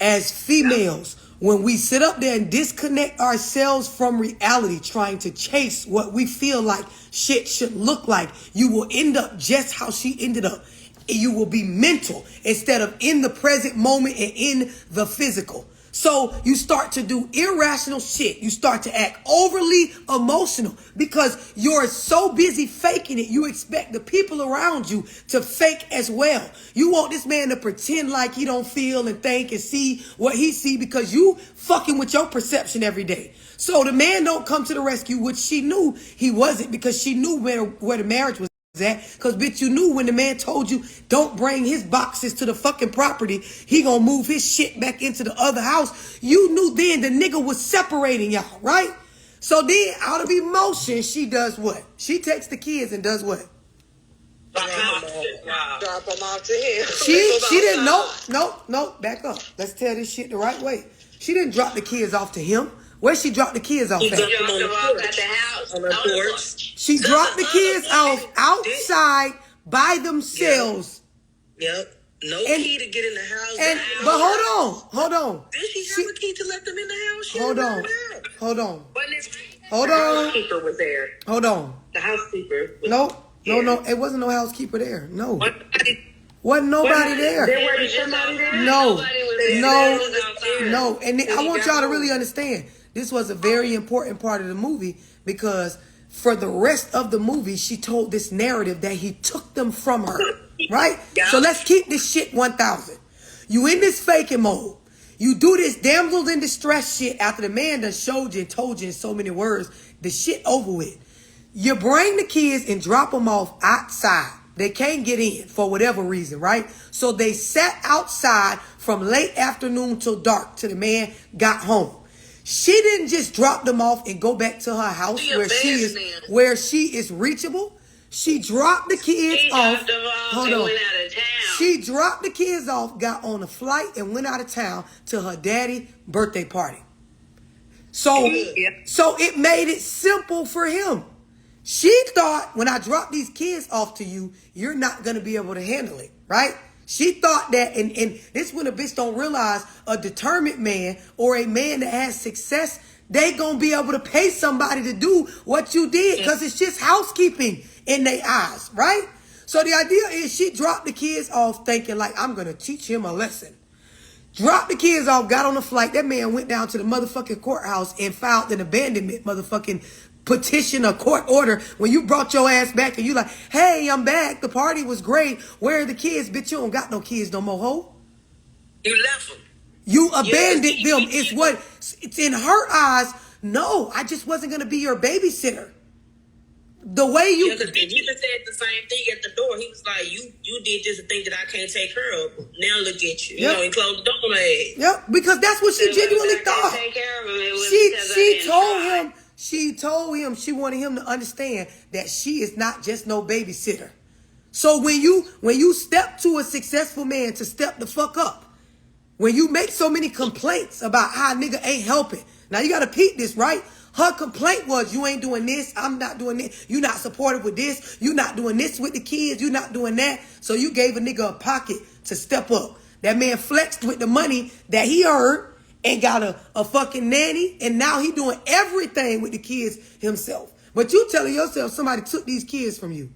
As females, when we sit up there and disconnect ourselves from reality, trying to chase what we feel like shit should look like, you will end up just how she ended up. You will be mental instead of in the present moment and in the physical. So you start to do irrational shit. You start to act overly emotional because you're so busy faking it. You expect the people around you to fake as well. You want this man to pretend like he don't feel and think and see what he see because you fucking with your perception every day. So the man don't come to the rescue, which she knew he wasn't because she knew where the marriage was at. Because bitch, you knew when the man told you don't bring his boxes to the fucking property, he gonna move his shit back into the other house. You knew then the nigga was separating y'all, right? So then out of emotion, she does what? She takes the kids and does what? Drop them off to him. She didn't no, back up. Let's tell this shit the right way. She didn't drop the kids off to him. Where she dropped the kids off at? Dropped them off at the house on the porch. She dropped the kids off outside by themselves. Yep. No key to get in the house. But hold on. Did she have a key to let them in the house? Hold on. The housekeeper was there. Hold on. The housekeeper. No. It wasn't no housekeeper there. No. Wasn't nobody there. There wasn't somebody there? No. And I want y'all to really understand. This was a very important part of the movie because for the rest of the movie, she told this narrative that he took them from her, right? Yeah. So let's keep this shit 1,000. You in this faking mode. You do this damsels in distress shit after the man done showed you and told you in so many words, the shit over with. You bring the kids and drop them off outside. They can't get in for whatever reason, right? So they sat outside from late afternoon till dark till the man got home. She didn't just drop them off and go back to her house where she is reachable. She dropped the kids off. Hold on. She dropped the kids off, got on a flight, and went out of town to her daddy's birthday party. So it made it simple for him. She thought when I drop these kids off to you, you're not going to be able to handle it, right? She thought that, and this when a bitch don't realize a determined man or a man that has success, they going to be able to pay somebody to do what you did because it's just housekeeping in their eyes, right? So the idea is she dropped the kids off thinking like, I'm going to teach him a lesson. Dropped the kids off, got on a flight. That man went down to the motherfucking courthouse and filed an abandonment motherfucking petition a court order when you brought your ass back and you like, hey, I'm back. The party was great. Where are the kids? Bitch, you don't got no kids no more, ho. You left them. You abandoned them. It's in her eyes. No, I just wasn't going to be your babysitter. The way you... Yeah, because he even said the same thing at the door. He was like, you did this thing that I can't take care of. Now look at you. Yep. You know, he closed the door on her head. Yep, because that's what she genuinely thought. Take care of him. She told him she wanted him to understand that she is not just no babysitter. So when you step to a successful man to step the fuck up, when you make so many complaints about how nigga ain't helping. Now you gotta peep this, right? Her complaint was, you ain't doing this, I'm not doing this, you not supportive with this, you not doing this with the kids, you not doing that. So you gave a nigga a pocket to step up. That man flexed with the money that he earned and got a fucking nanny, and now he doing everything with the kids himself. But you telling yourself somebody took these kids from you.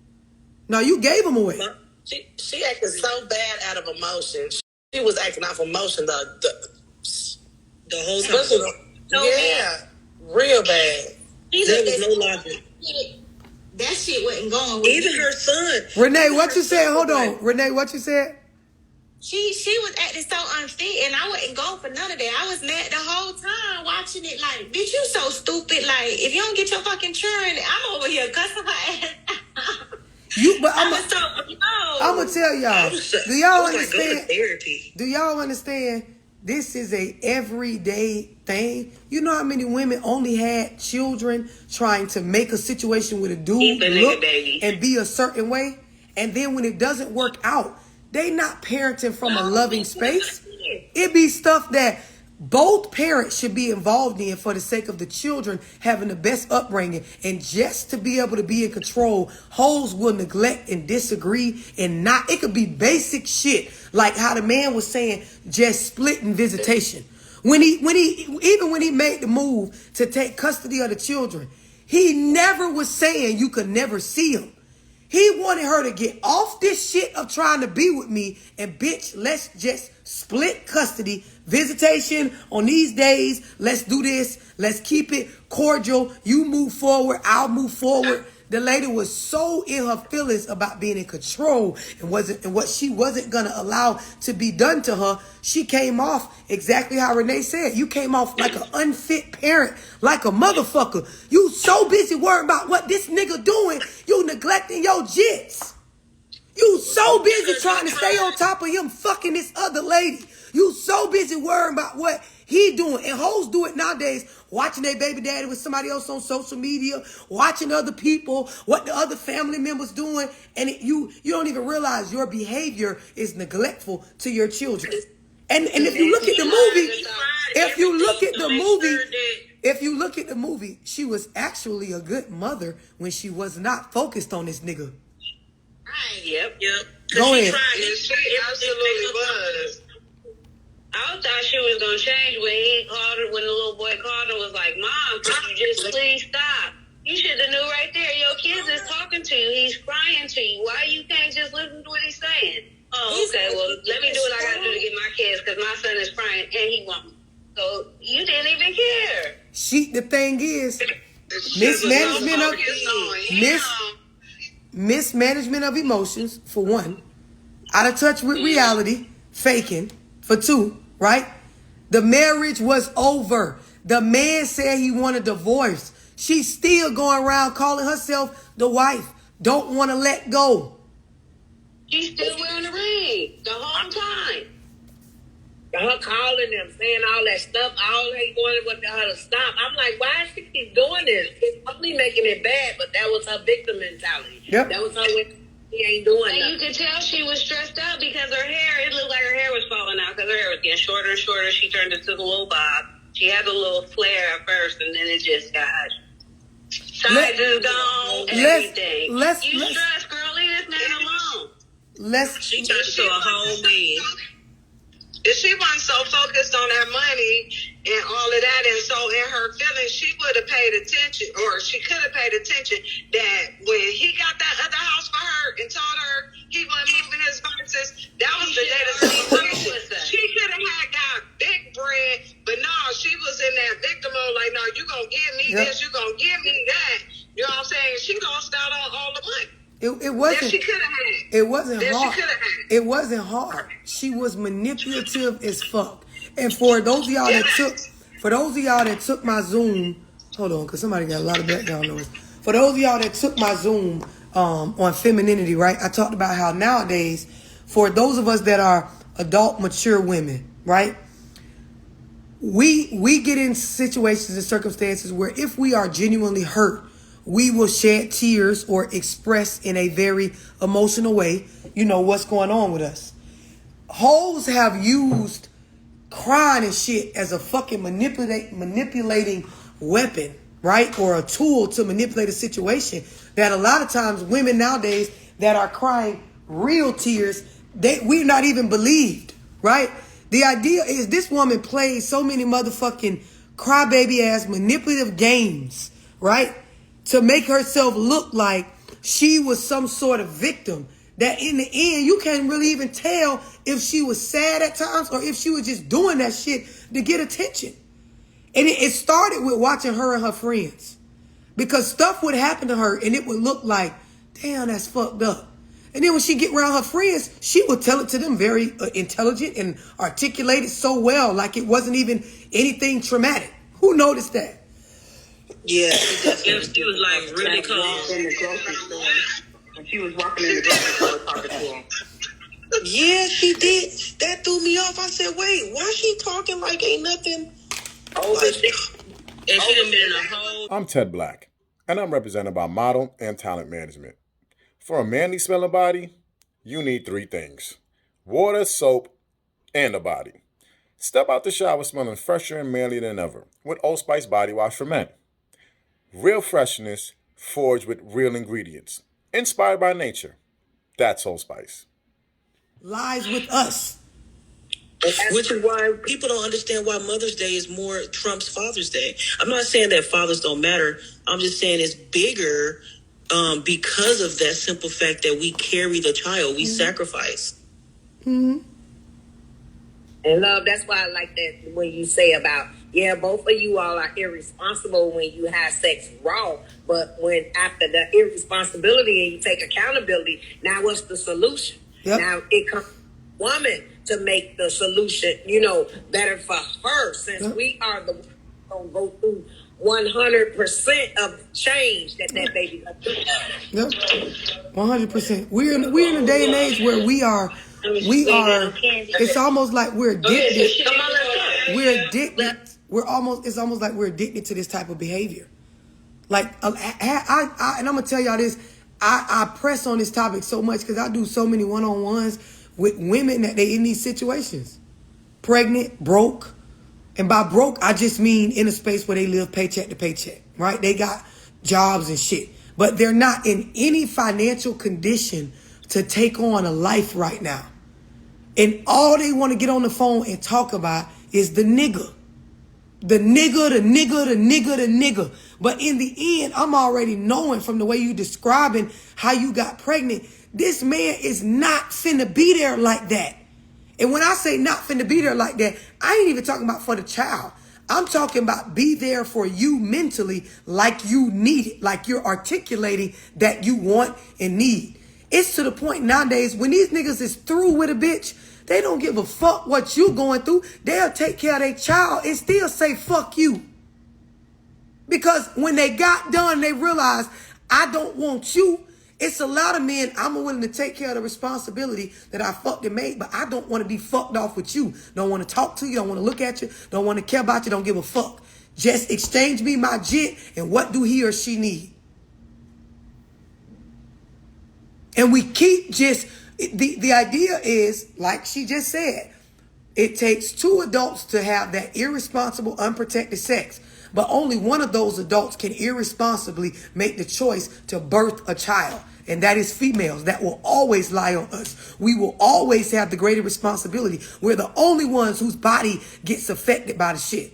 No, you gave them away. She acted so bad out of emotion. She was acting off emotion the whole time. Yeah. Real bad. There was no logic. That shit wasn't going with even her son. Renee, what you said? Hold on. Renee, what you said? She was acting so unfit, and I wasn't going for none of that. I was mad the whole time watching it. Like, bitch, you so stupid. Like, if you don't get your fucking children, I'm over here cussing her ass. I'm gonna tell y'all. Do y'all understand? Do y'all understand? This is a everyday thing. You know how many women only had children trying to make a situation with a dude look and be a certain way, and then when it doesn't work out, they not parenting from a loving space. It be stuff that both parents should be involved in for the sake of the children having the best upbringing. And just to be able to be in control, hoes will neglect and disagree and not. It could be basic shit like how the man was saying, just splitting visitation. When he made the move to take custody of the children, he never was saying you could never see them. He wanted her to get off this shit of trying to be with me and bitch, let's just split custody, visitation on these days. Let's do this. Let's keep it cordial. You move forward. I'll move forward. The lady was so in her feelings about being in control and what she wasn't going to allow to be done to her. She came off exactly how Renee said. You came off like an unfit parent, like a motherfucker. You so busy worrying about what this nigga doing, you neglecting your jits. You so busy trying to stay on top of him fucking this other lady. You so busy worrying about what he doing. And hoes do it nowadays, watching their baby daddy with somebody else on social media, watching other people, what the other family members doing. And you don't even realize your behavior is neglectful to your children. And if you look at the movie, she was actually a good mother when she was not focused on this nigga. Right. Yep. Go ahead. She absolutely was. I thought she was gonna change when the little boy called her was like, "Mom, could you just please stop? You should have knew right there. Your kid is talking to you. He's crying to you. Why you can't just listen to what he's saying?" Oh, okay. Well, let me do what I gotta do to get my kids because my son is crying and he won't. So you didn't even care. The thing is, mismanagement of emotions, for one, out of touch with reality, faking, for two, right? The marriage was over. The man said he wanted a divorce. She's still going around calling herself the wife. Don't want to let go. She's still wearing the ring the whole time. Her calling them, saying all that stuff, all they wanted was her to stop. I'm like, why is she keep doing this? It's probably making it bad, but that was her victim mentality. Yep. That was her way. She ain't doing nothing. And you could tell she was stressed out because her hair, it looked like her hair was falling out because her hair was getting shorter and shorter. She turned into the little bob. She had a little flare at first, and then it just got sides is gone and everything. You stressed, girl. Leave this man alone. She turned into a whole man. If she wasn't so focused on that money and all of that, and so in her feelings, she would have paid attention, or she could have paid attention that when he got that other house for her and told her he wasn't moving his verses, that was the day that she could have got big bread, but no, she was in that victim mode like, no, you gonna give me this, you gonna give me that. You know what I'm saying? She lost out on all the money. It wasn't. That she could have had. It wasn't that hard. She could have had. It wasn't hard. She was manipulative as fuck. And for those of y'all that took my Zoom, hold on, because somebody got a lot of background noise. For those of y'all that took my Zoom on femininity, right? I talked about how nowadays, for those of us that are adult, mature women, right? We get in situations and circumstances where if we are genuinely hurt, we will shed tears or express in a very emotional way, what's going on with us. Hoes have used crying and shit as a fucking manipulating weapon, right? Or a tool to manipulate a situation that a lot of times women nowadays that are crying real tears, we're not even believed, right? The idea is this woman plays so many motherfucking crybaby ass manipulative games, right? To make herself look like she was some sort of victim. That in the end, you can't really even tell if she was sad at times or if she was just doing that shit to get attention. And it started with watching her and her friends. Because stuff would happen to her and it would look like, damn, that's fucked up. And then when she get around her friends, she would tell it to them very intelligent and articulated so well, like it wasn't even anything traumatic. Who noticed that? Yeah, she was like really calm. In the grocery store. When she was walking in the grocery store talking to him. Yeah, she did. That threw me off. I said, wait, why she talking like ain't nothing? And she done been in a whole... I'm Ted Black, and I'm represented by Model and Talent Management. For a manly smelling body, you need 3 things: water, soap, and a body. Step out the shower smelling fresher and manlier than ever with Old Spice Body Wash for Men. Real freshness forged with real ingredients. Inspired by nature. That's Old Spice. Lies with us. Which is why people don't understand why Mother's Day is more Trump's Father's Day. I'm not saying that fathers don't matter. I'm just saying it's bigger because of that simple fact that we carry the child. We sacrifice. Mm-hmm. And love, that's why I like that when you say about, both of you all are irresponsible when you have sex raw. But when after the irresponsibility and you take accountability, now what's the solution? Yep. Now it comes woman to make the solution, better for her, since we are the ones gonna go through 100% of change that baby gonna do. Yep. 100%. We're in a day and age where we are. It's almost like we're addicted. We're addicted. It's almost like we're addicted to this type of behavior. Like, and I'm gonna tell y'all this. I press on this topic so much because I do so many one-on-ones with women that they in these situations, pregnant, broke, and by broke I just mean in a space where they live paycheck to paycheck. Right? They got jobs and shit, but they're not in any financial condition to take on a life right now. And all they want to get on the phone and talk about is the nigga. The nigga. But in the end, I'm already knowing from the way you describing how you got pregnant, this man is not finna be there like that. And when I say not finna be there like that, I ain't even talking about for the child. I'm talking about be there for you mentally, like you need it, like you're articulating that you want and need. It's to the point nowadays when these niggas is through with a bitch, they don't give a fuck what you going through. They'll take care of their child and still say fuck you. Because when they got done, they realized, I don't want you. It's a lot of men, I'm willing to take care of the responsibility that I fucked and made, but I don't want to be fucked off with you. Don't want to talk to you, don't want to look at you, don't want to care about you, don't give a fuck. Just exchange me my jit, and what do he or she need? And we keep just, the idea is, like she just said, it takes 2 adults to have that irresponsible, unprotected sex. But only one of those adults can irresponsibly make the choice to birth a child. And that is females. That will always lie on us. We will always have the greater responsibility. We're the only ones whose body gets affected by the shit.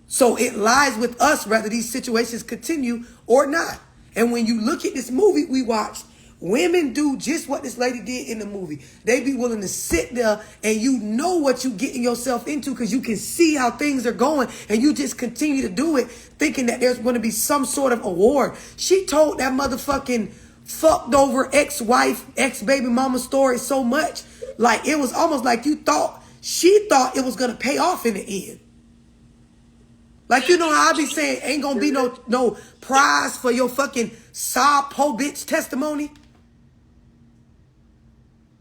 So it lies with us whether these situations continue or not. And when you look at this movie we watched, Women do just what this lady did in the movie. They be willing to sit there and you know what you getting yourself into because you can see how things are going and you just continue to do it thinking that there's going to be some sort of award. She told that motherfucking fucked over ex-wife, ex-baby mama story so much. Like, it was almost like she thought it was going to pay off in the end. Like, you know how I be saying ain't going to be no prize for your fucking sob po bitch testimony?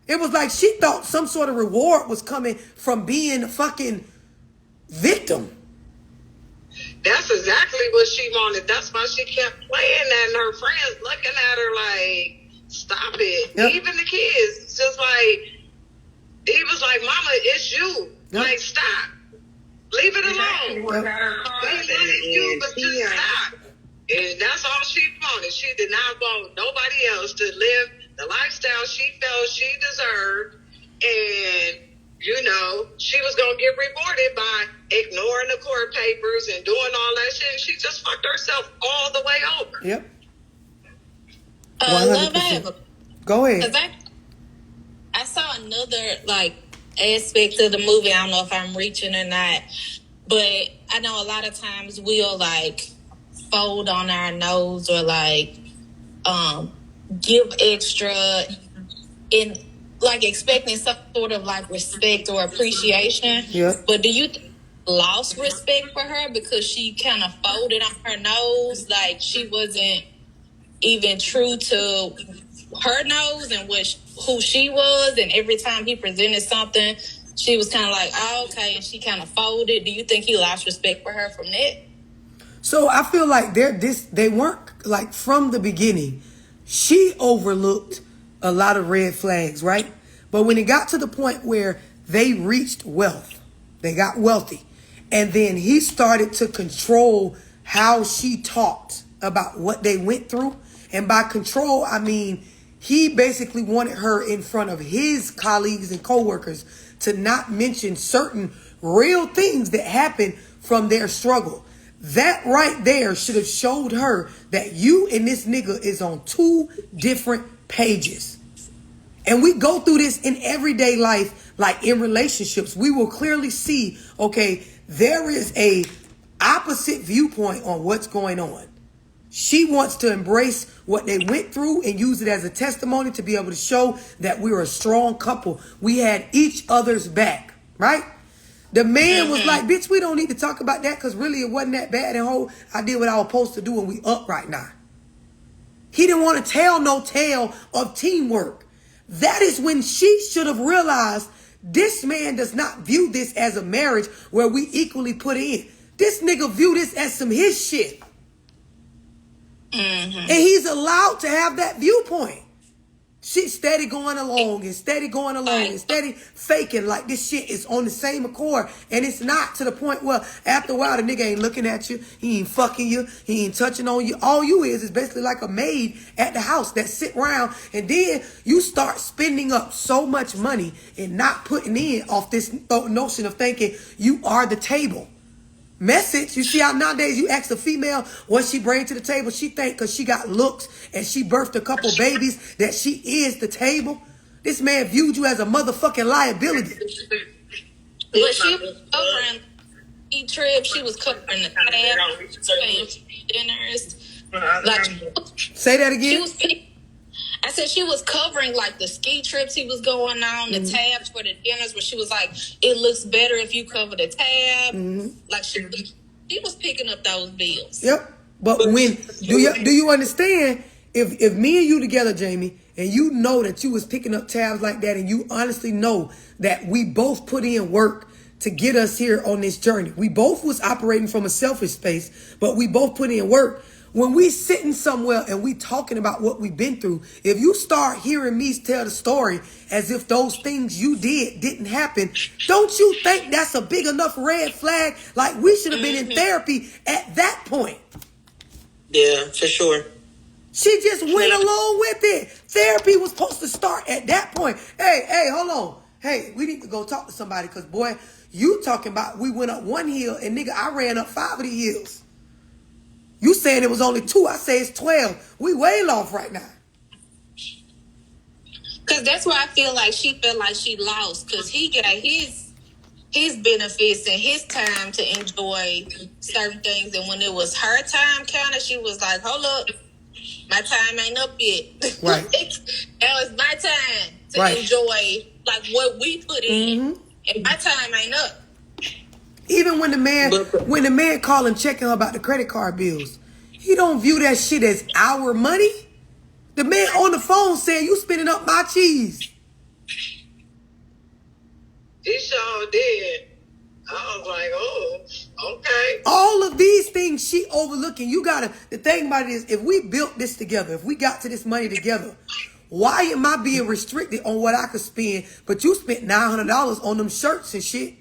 It was like she thought some sort of reward was coming from being a fucking victim. That's exactly what she wanted. That's why she kept playing that, and her friends looking at her like, stop it. Yep. Even the kids, just like, he was like, Mama, it's you. Yep. Like, stop. Leave it alone. We wanted you, but just stop. And that's all she wanted. She did not want nobody else to live the lifestyle she felt she deserved. And, you know, she was going to get rewarded by ignoring the court papers and doing all that shit. She just fucked herself all the way over. Yep. Love, go ahead. I saw another, like, aspect of the movie. I don't know if I'm reaching or not. But I know a lot of times we'll, like, fold on our nose or, like, give extra in, like, expecting some sort of, like, respect or appreciation. Yeah. But do you lost respect for her because she kind of folded on her nose? Like, she wasn't even true to her nose and who she was, and every time he presented something, she was kind of like, oh, okay, and she kind of folded. Do you think he lost respect for her from that? So I feel like they weren't, like, from the beginning. She overlooked a lot of red flags, right? But when it got to the point where they reached wealth, they got wealthy, and then he started to control how she talked about what they went through. And by control, I mean, he basically wanted her in front of his colleagues and coworkers to not mention certain real things that happened from their struggle. That right there should have showed her that you and this nigga is on two different pages. And we go through this in everyday life, like in relationships. We will clearly see, okay, there is a opposite viewpoint on what's going on. She wants to embrace what they went through and use it as a testimony to be able to show that we're a strong couple. We had each other's back, right? The man was like, bitch, we don't need to talk about that because really it wasn't that bad. And I did what I was supposed to do and we up right now. He didn't want to tell no tale of teamwork. That is when she should have realized this man does not view this as a marriage where we equally put in. This nigga view this as some his shit. And he's allowed to have that viewpoint. She's steady going along and steady going along and steady faking like this shit is on the same accord. And it's not, to the point where after a while the nigga ain't looking at you. He ain't fucking you. He ain't touching on you. All you is basically like a maid at the house that sit around. And then you start spending up so much money and not putting in off this notion of thinking you are the table. Message. You see how nowadays you ask a female what she bring to the table. She think because she got looks and she birthed a couple babies that she is the table. This man viewed you as a motherfucking liability. But she was covering the trip. She was covering the tab, dinners. Like, say that again. I said she was covering like the ski trips he was going on, the tabs for the dinners, where she was like, it looks better if you cover the tab. Like she was picking up those bills. Yep. But when do you understand if me and you together, Jamie, and you know that you was picking up tabs like that, and you honestly know that we both put in work to get us here on this journey. We both was operating from a selfish space, but we both put in work. When we sitting somewhere and we talking about what we've been through, if you start hearing me tell the story as if those things you did didn't happen, don't you think that's a big enough red flag? Like, we should have been in therapy at that point. Yeah, for sure. She just went along with it. Therapy was supposed to start at that point. Hey, hold on. Hey, we need to go talk to somebody because, boy, you talking about we went up one hill and, nigga, I ran up 5 of the hills. You saying it was only 2. I say it's 12. We way off right now. Because that's where I feel like she felt like she lost. Because he got his benefits and his time to enjoy certain things. And when it was her time counted, she was like, hold up, my time ain't up yet. Right. That was my time to enjoy like what we put in. And my time ain't up. Even when the man call and checking her about the credit card bills, he don't view that shit as our money. The man on the phone saying, you spending up my cheese. He sure did. I was like, oh, okay. All of these things she overlooking. The thing about it is, if we built this together, if we got to this money together, why am I being restricted on what I could spend, but you spent $900 on them shirts and shit?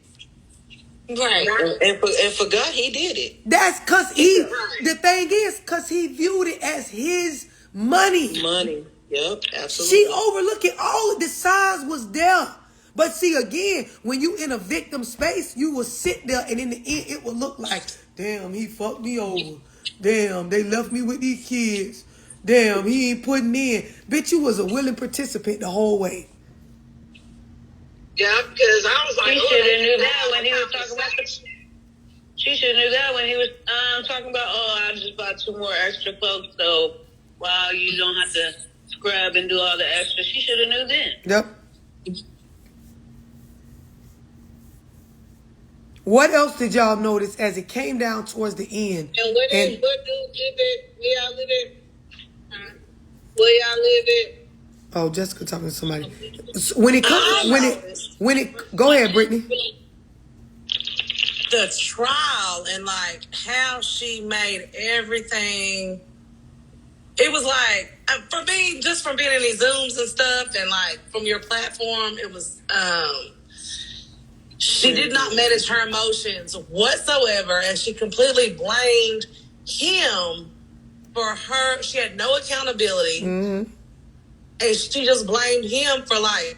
Right. And forgot he did it. That's because the thing is, because he viewed it as his money. Money. Yep, absolutely. She overlooking all of the signs was there. But see, again, when you in a victim space, you will sit there and in the end, it will look like, damn, he fucked me over. Damn, they left me with these kids. Damn, he ain't putting in. Bitch, you was a willing participant the whole way. Yeah, because I was like, she should have knew that when he was talking about she should have knew that when he was talking about, I just bought 2 more extra clothes, so wow, you don't have to scrub and do all the extra. She should have knew then. Yep. What else did y'all notice as it came down towards the end? And what dude live at? Where y'all live at? Where y'all live at? Oh, Jessica talking to somebody. When it go ahead, Brittany. The trial and like how she made everything. It was like, for me, just from being in these Zooms and stuff and like from your platform, it was, she did not manage her emotions whatsoever, and she completely blamed him for her. She had no accountability, and she just blamed him for like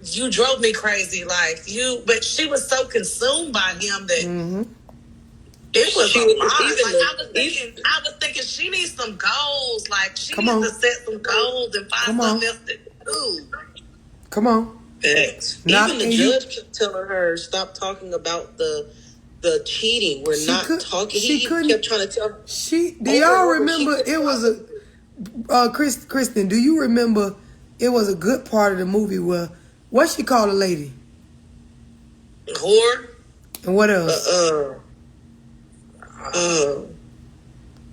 you drove me crazy, but she was so consumed by him that it was a lot. I was thinking she needs some goals. Like she needs to set some goals and find something else to do. Come on. Even the judge kept telling her, stop talking about the cheating. We're not talking. He kept trying to tell her. Do y'all remember it was Kristen, do you remember it was a good part of the movie where, what she called a lady? Whore. And what else? A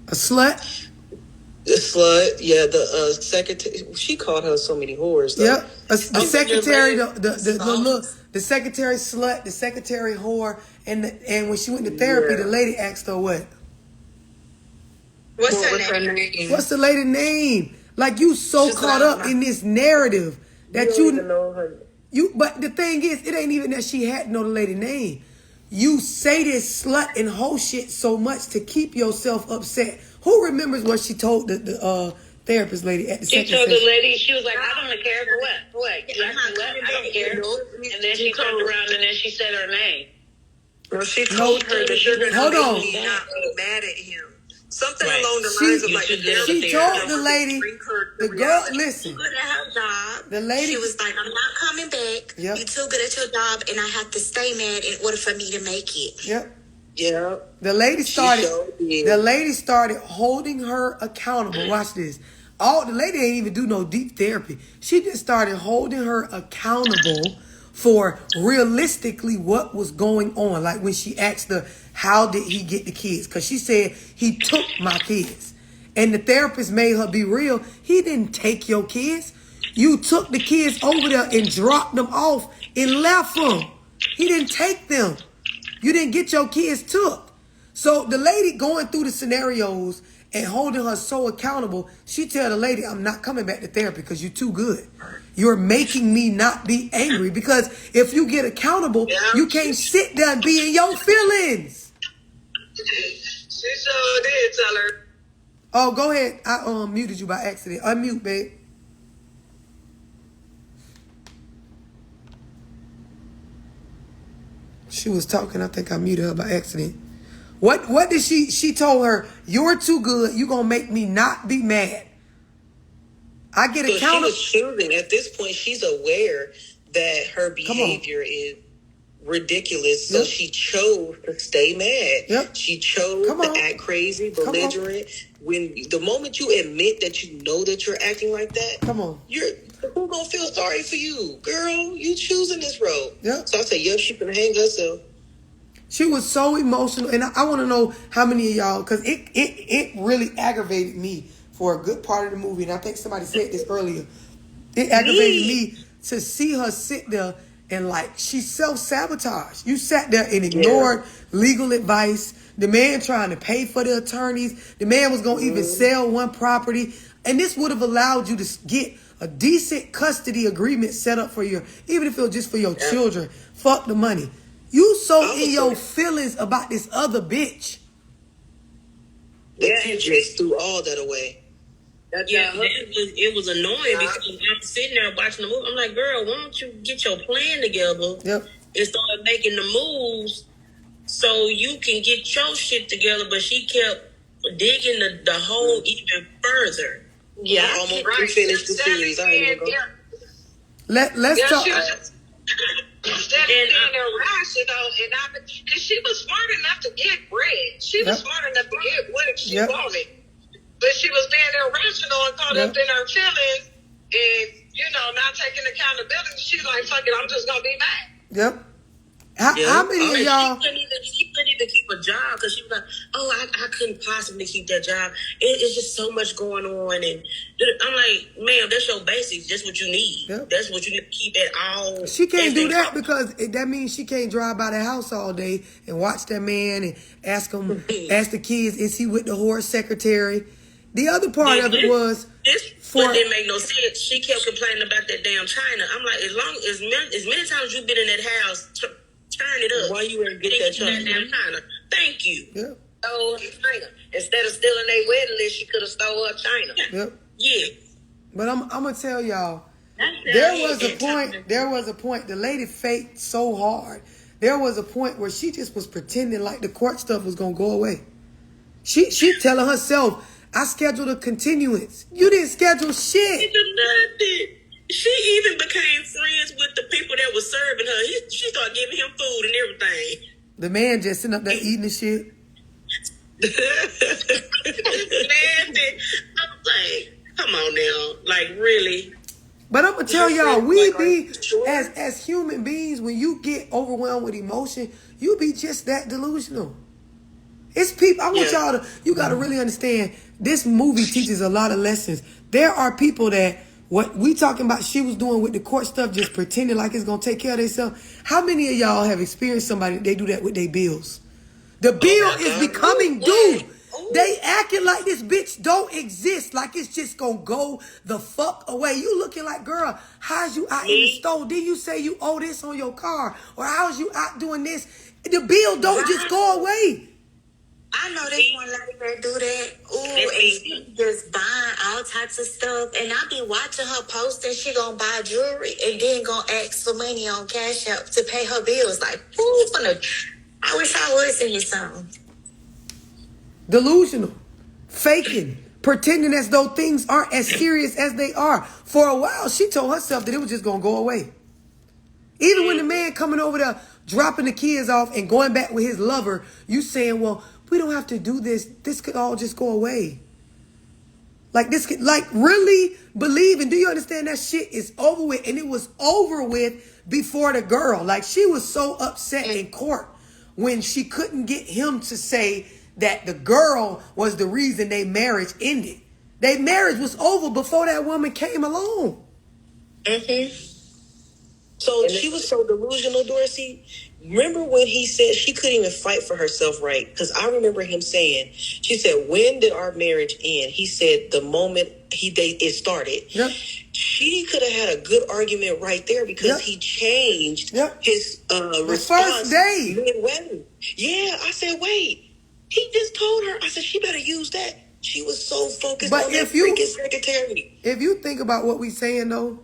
slut? The slut, yeah, the secretary. She called her so many whores. Though. Yep, the secretary, the secretary slut, the secretary whore, and when she went to therapy, the lady asked her what? What's her name? What's the lady's name? Like you so caught up in this narrative that you even know her. But the thing is, it ain't even that she had to know the lady's name. You say this slut and whole shit so much to keep yourself upset. Who remembers what she told the therapist lady at the second session? She told the lady, she was like, I don't care for what? For what? You asked me what? I don't care. And then she turned around and then she said her name. Well, she told her that you're going to Hold on. be not mad at him. Something along the lines of like, she told the lady, the girl, listen. Good at her job. The lady, she was like, I'm not coming back. Yep. You're too good at your job, and I have to stay mad in order for me to make it. Yep. Yeah. The lady started holding her accountable. Watch this. The lady ain't even do no deep therapy. She just started holding her accountable for realistically what was going on. Like when she asked her, how did he get the kids? Because she said, he took my kids. And the therapist made her be real. He didn't take your kids. You took the kids over there and dropped them off and left them. He didn't take them. You didn't get your kids took. So the lady going through the scenarios and holding her so accountable, she tell the lady, I'm not coming back to therapy because you're too good. You're making me not be angry, because if you get accountable, you can't sit there and be in your feelings. She sure did tell her. Oh, go ahead. I muted you by accident. Unmute, babe. She was talking. I think I muted her by accident. What did she told her, you're too good. You're going to make me not be mad. I get so she was choosing. At this point, she's aware that her behavior is ridiculous, so she chose to stay mad. She chose to act crazy, belligerent. When the moment you admit that you know that you're acting like that, who gonna feel sorry for you, girl? You choosing this road. So I said, yep, she can hang herself. She was so emotional, and I want to know how many of y'all, because it really aggravated me for a good part of the movie, and I think somebody said this earlier. It aggravated me to see her sit there and like she self-sabotaged. You sat there and ignored legal advice. The man trying to pay for the attorneys. The man was going to even sell one property, and this would have allowed you to get a decent custody agreement set up for your, even if it was just for your children. Fuck the money. You so in your feelings about this other bitch. That just threw all that away. It was annoying because I'm sitting there watching the movie. I'm like, girl, why don't you get your plan together and start making the moves so you can get your shit together? But she kept digging the hole even further. I almost finished the series. I ain't even Let's talk. Instead of being irrational, because she was smart enough to get bread. She was smart enough to get what she wanted. But she was being irrational and caught up in her feelings and, not taking accountability. She's like, fuck it, I'm just going to be mad. How many of y'all? She couldn't even keep a job because she was like, oh, I couldn't possibly keep that job. It's just so much going on. And I'm like, ma'am, that's your basics. That's what you need. That's what you need to keep at all. She can't do that because that means she can't drive by the house all day and watch that man and ask the kids, is he with the whore secretary? The other part of it was But didn't make no sense. She kept complaining about that damn China. I'm like, as many times you've been in that house, turn it up. Why you ain't get that China? Thank you. So China, instead of stealing their wedding list, she could have stole her China. But I'm gonna tell y'all, there was a point. The lady faked so hard. There was a point where she just was pretending like the court stuff was gonna go away. She telling herself, I scheduled a continuance. You didn't schedule shit. She even became friends with the people that was serving her. She started giving him food and everything. The man just sitting up there eating the shit. I'm like, come on now. Like, really? But I'm going to tell y'all, we be, as human beings, when you get overwhelmed with emotion, you be just that delusional. It's people, I want y'all to, you got to really understand, this movie teaches a lot of lessons. There are people that, what we talking about she was doing with the court stuff, just pretending like it's going to take care of themselves. How many of y'all have experienced somebody, they do that with their bills? The bill is becoming due. They acting like this bitch don't exist, like it's just going to go the fuck away. You looking like, girl, how's you out in the store? Did you say you owe this on your car? Or how's you out doing this? The bill don't just go away. I know this one lady that do that. Ooh, and she just buying all types of stuff. And I be watching her post and she gonna buy jewelry and then gonna ask for money on Cash App to pay her bills. Like, I wish I would send you something. Delusional. Faking. Pretending as though things aren't as serious as they are. For a while, she told herself that it was just gonna go away. Even when the man coming over there, dropping the kids off and going back with his lover, you saying, well, we don't have to do this. This could all just go away. Like this could, like, really believe, and do you understand that shit is over with? And it was over with before the girl. Like, she was so upset in court when she couldn't get him to say that the girl was the reason their marriage ended. Their marriage was over before that woman came along. So she was so delusional, Dorsey. Remember when he said she couldn't even fight for herself, right? Because I remember him saying, she said, when did our marriage end? He said the moment it started. She could have had a good argument right there because he changed his response. First day. Midway. Yeah, I said, wait. He just told her. I said, she better use that. She was so focused on that freaking secretary. If you think about what we're saying, though,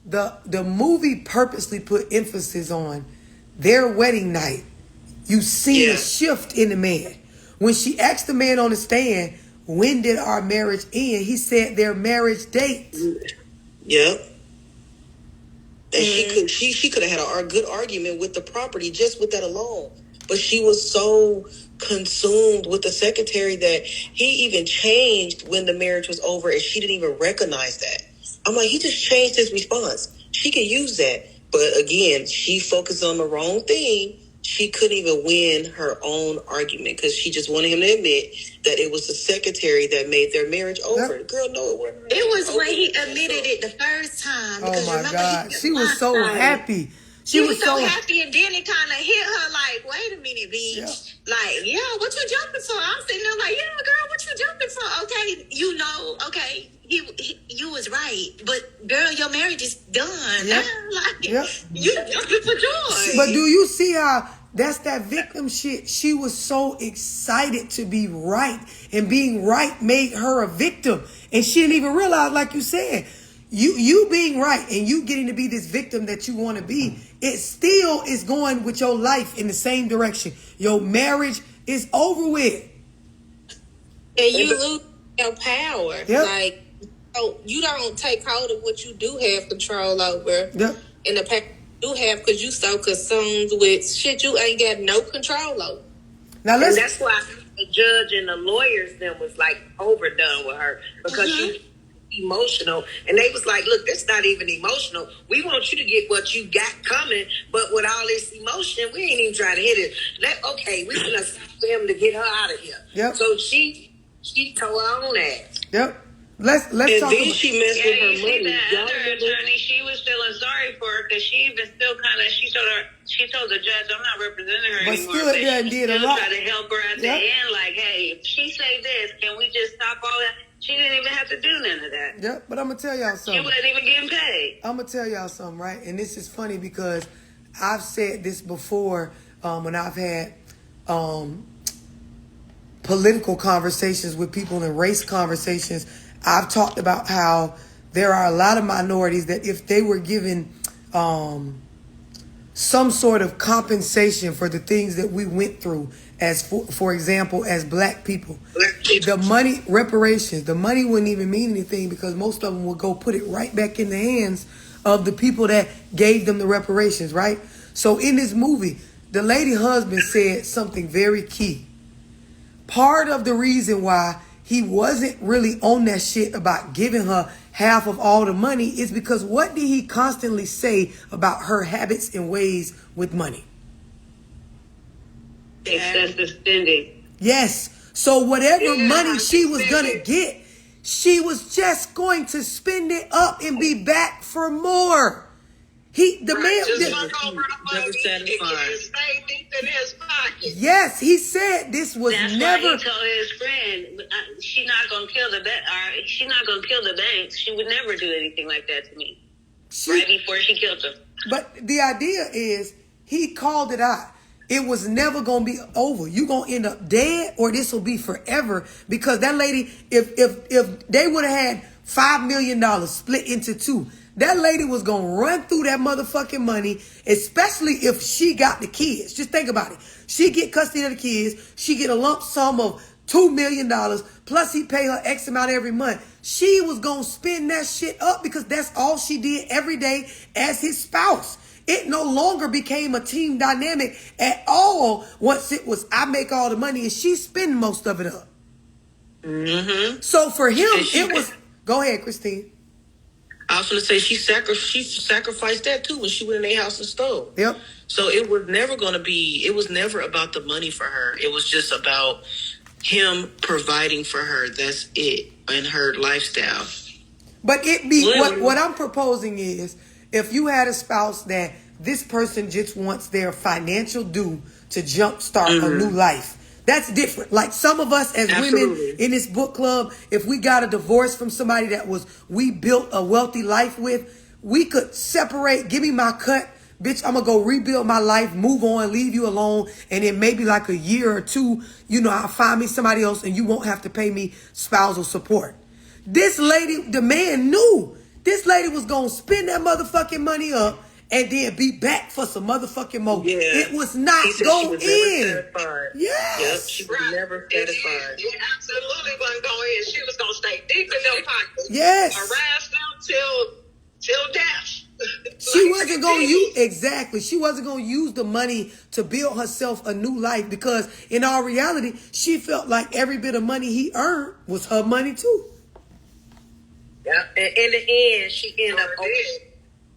the movie purposely put emphasis on their wedding night. You see a shift in the man. When she asked the man on the stand, when did our marriage end? He said their marriage date. Yep. And she could have had a good argument with the property just with that alone. But she was so consumed with the secretary that he even changed when the marriage was over, and she didn't even recognize that. I'm like, he just changed his response. She could use that. But again, she focused on the wrong thing. She couldn't even win her own argument because she just wanted him to admit that it was the secretary that made their marriage over. Yep. Girl, no, it wasn't. It was when he admitted it the first time. Because oh my God, she was so happy. She was so happy, and then it kind of hit her like, wait a minute, bitch. Yeah. Like, yeah, what you jumping for? I'm sitting there like, yeah, girl, what you jumping for? Okay, you know, okay, you was right. But, girl, your marriage is done. Yep. Like, yep. You jumping for joy. But do you see how that's that victim shit? She was so excited to be right. And being right made her a victim. And she didn't even realize, like you said, you being right and you getting to be this victim that you want to be, it still is going with your life in the same direction. Your marriage is over with. And you lose your power. Yep. Like, oh, you don't take hold of what you do have control over. Yep. In the past, you have because you so consumed with shit you ain't got no control over. Now and that's why the judge and the lawyers then was like overdone with her because she emotional, and they was like, look, this not even emotional. We want you to get what you got coming, but with all this emotion, we ain't even trying to hit it. Okay, we gonna stop for him to get her out of here. Yep. So she told her own ass. Yep. Let's and talk then about she messed with her money. The other attorney, she was feeling sorry for her because she even still kind of she told the judge, I'm not representing her anymore. Still, yeah, she still tried to help her at the end, like, hey, if she say this, can we just stop all that? She didn't even have to do none of that. Yep, but I'm going to tell y'all something. She wasn't even getting paid. I'm going to tell y'all something, right? And this is funny because I've said this before when I've had political conversations with people and race conversations. I've talked about how there are a lot of minorities that if they were given some sort of compensation for the things that we went through, as for example, as black people, the money, reparations, the money wouldn't even mean anything because most of them would go put it right back in the hands of the people that gave them the reparations, right? So in this movie, the lady husband said something very key. Part of the reason why he wasn't really on that shit about giving her half of all the money is because what did he constantly say about her habits and ways with money? Excessive spending. Yes. So whatever money she was going to get, she was just going to spend it up and be back for more. The man never satisfied. Yes, he said this was That's never. Why he told his friend, "She's not gonna kill the bank. She's not gonna kill the banks. She would never do anything like that to me." Right before she killed him. But the idea is, he called it out. It was never gonna be over. You gonna end up dead, or this will be forever. Because that lady, if they would have had $5 million split into two. That lady was going to run through that motherfucking money, especially if she got the kids. Just think about it. She get custody of the kids. She get a lump sum of $2 million. Plus he pay her X amount every month. She was going to spend that shit up because that's all she did every day as his spouse. It no longer became a team dynamic at all once it was I make all the money and she spend most of it up. Mm-hmm. So for him, it was... Go ahead, Christine. I was going to say she sacrificed that too when she went in their house and stole. Yep. So it was never about the money for her. It was just about him providing for her. That's it. And her lifestyle. But what I'm proposing is if you had a spouse that this person just wants their financial due to jumpstart a new life. That's different. Like some of us as women in this book club, if we got a divorce from somebody that we built a wealthy life with, we could separate, give me my cut, bitch, I'm going to go rebuild my life, move on, leave you alone. And then maybe like a year or two, I'll find me somebody else and you won't have to pay me spousal support. This lady, the man knew this lady was going to spend that motherfucking money up and then be back for some motherfucking more. Yeah. It was not going in. Yes. Yep, she was never satisfied. It absolutely wasn't going in. She was going to stay deep in them pockets. Yes. Harass them till death. She wasn't going to use, exactly. She wasn't going to use the money to build herself a new life, because in all reality, she felt like every bit of money he earned was her money too. Yeah, and in the end, she ended up owing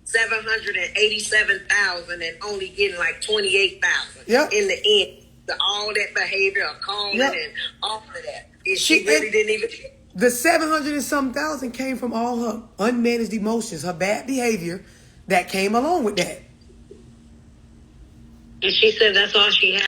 $787,000 and only getting like $28,000. Yep. In the end, all that behavior of calling and all of that, she really didn't even. The 700 and some thousand came from all her unmanaged emotions, her bad behavior that came along with that. And she said that's all she had.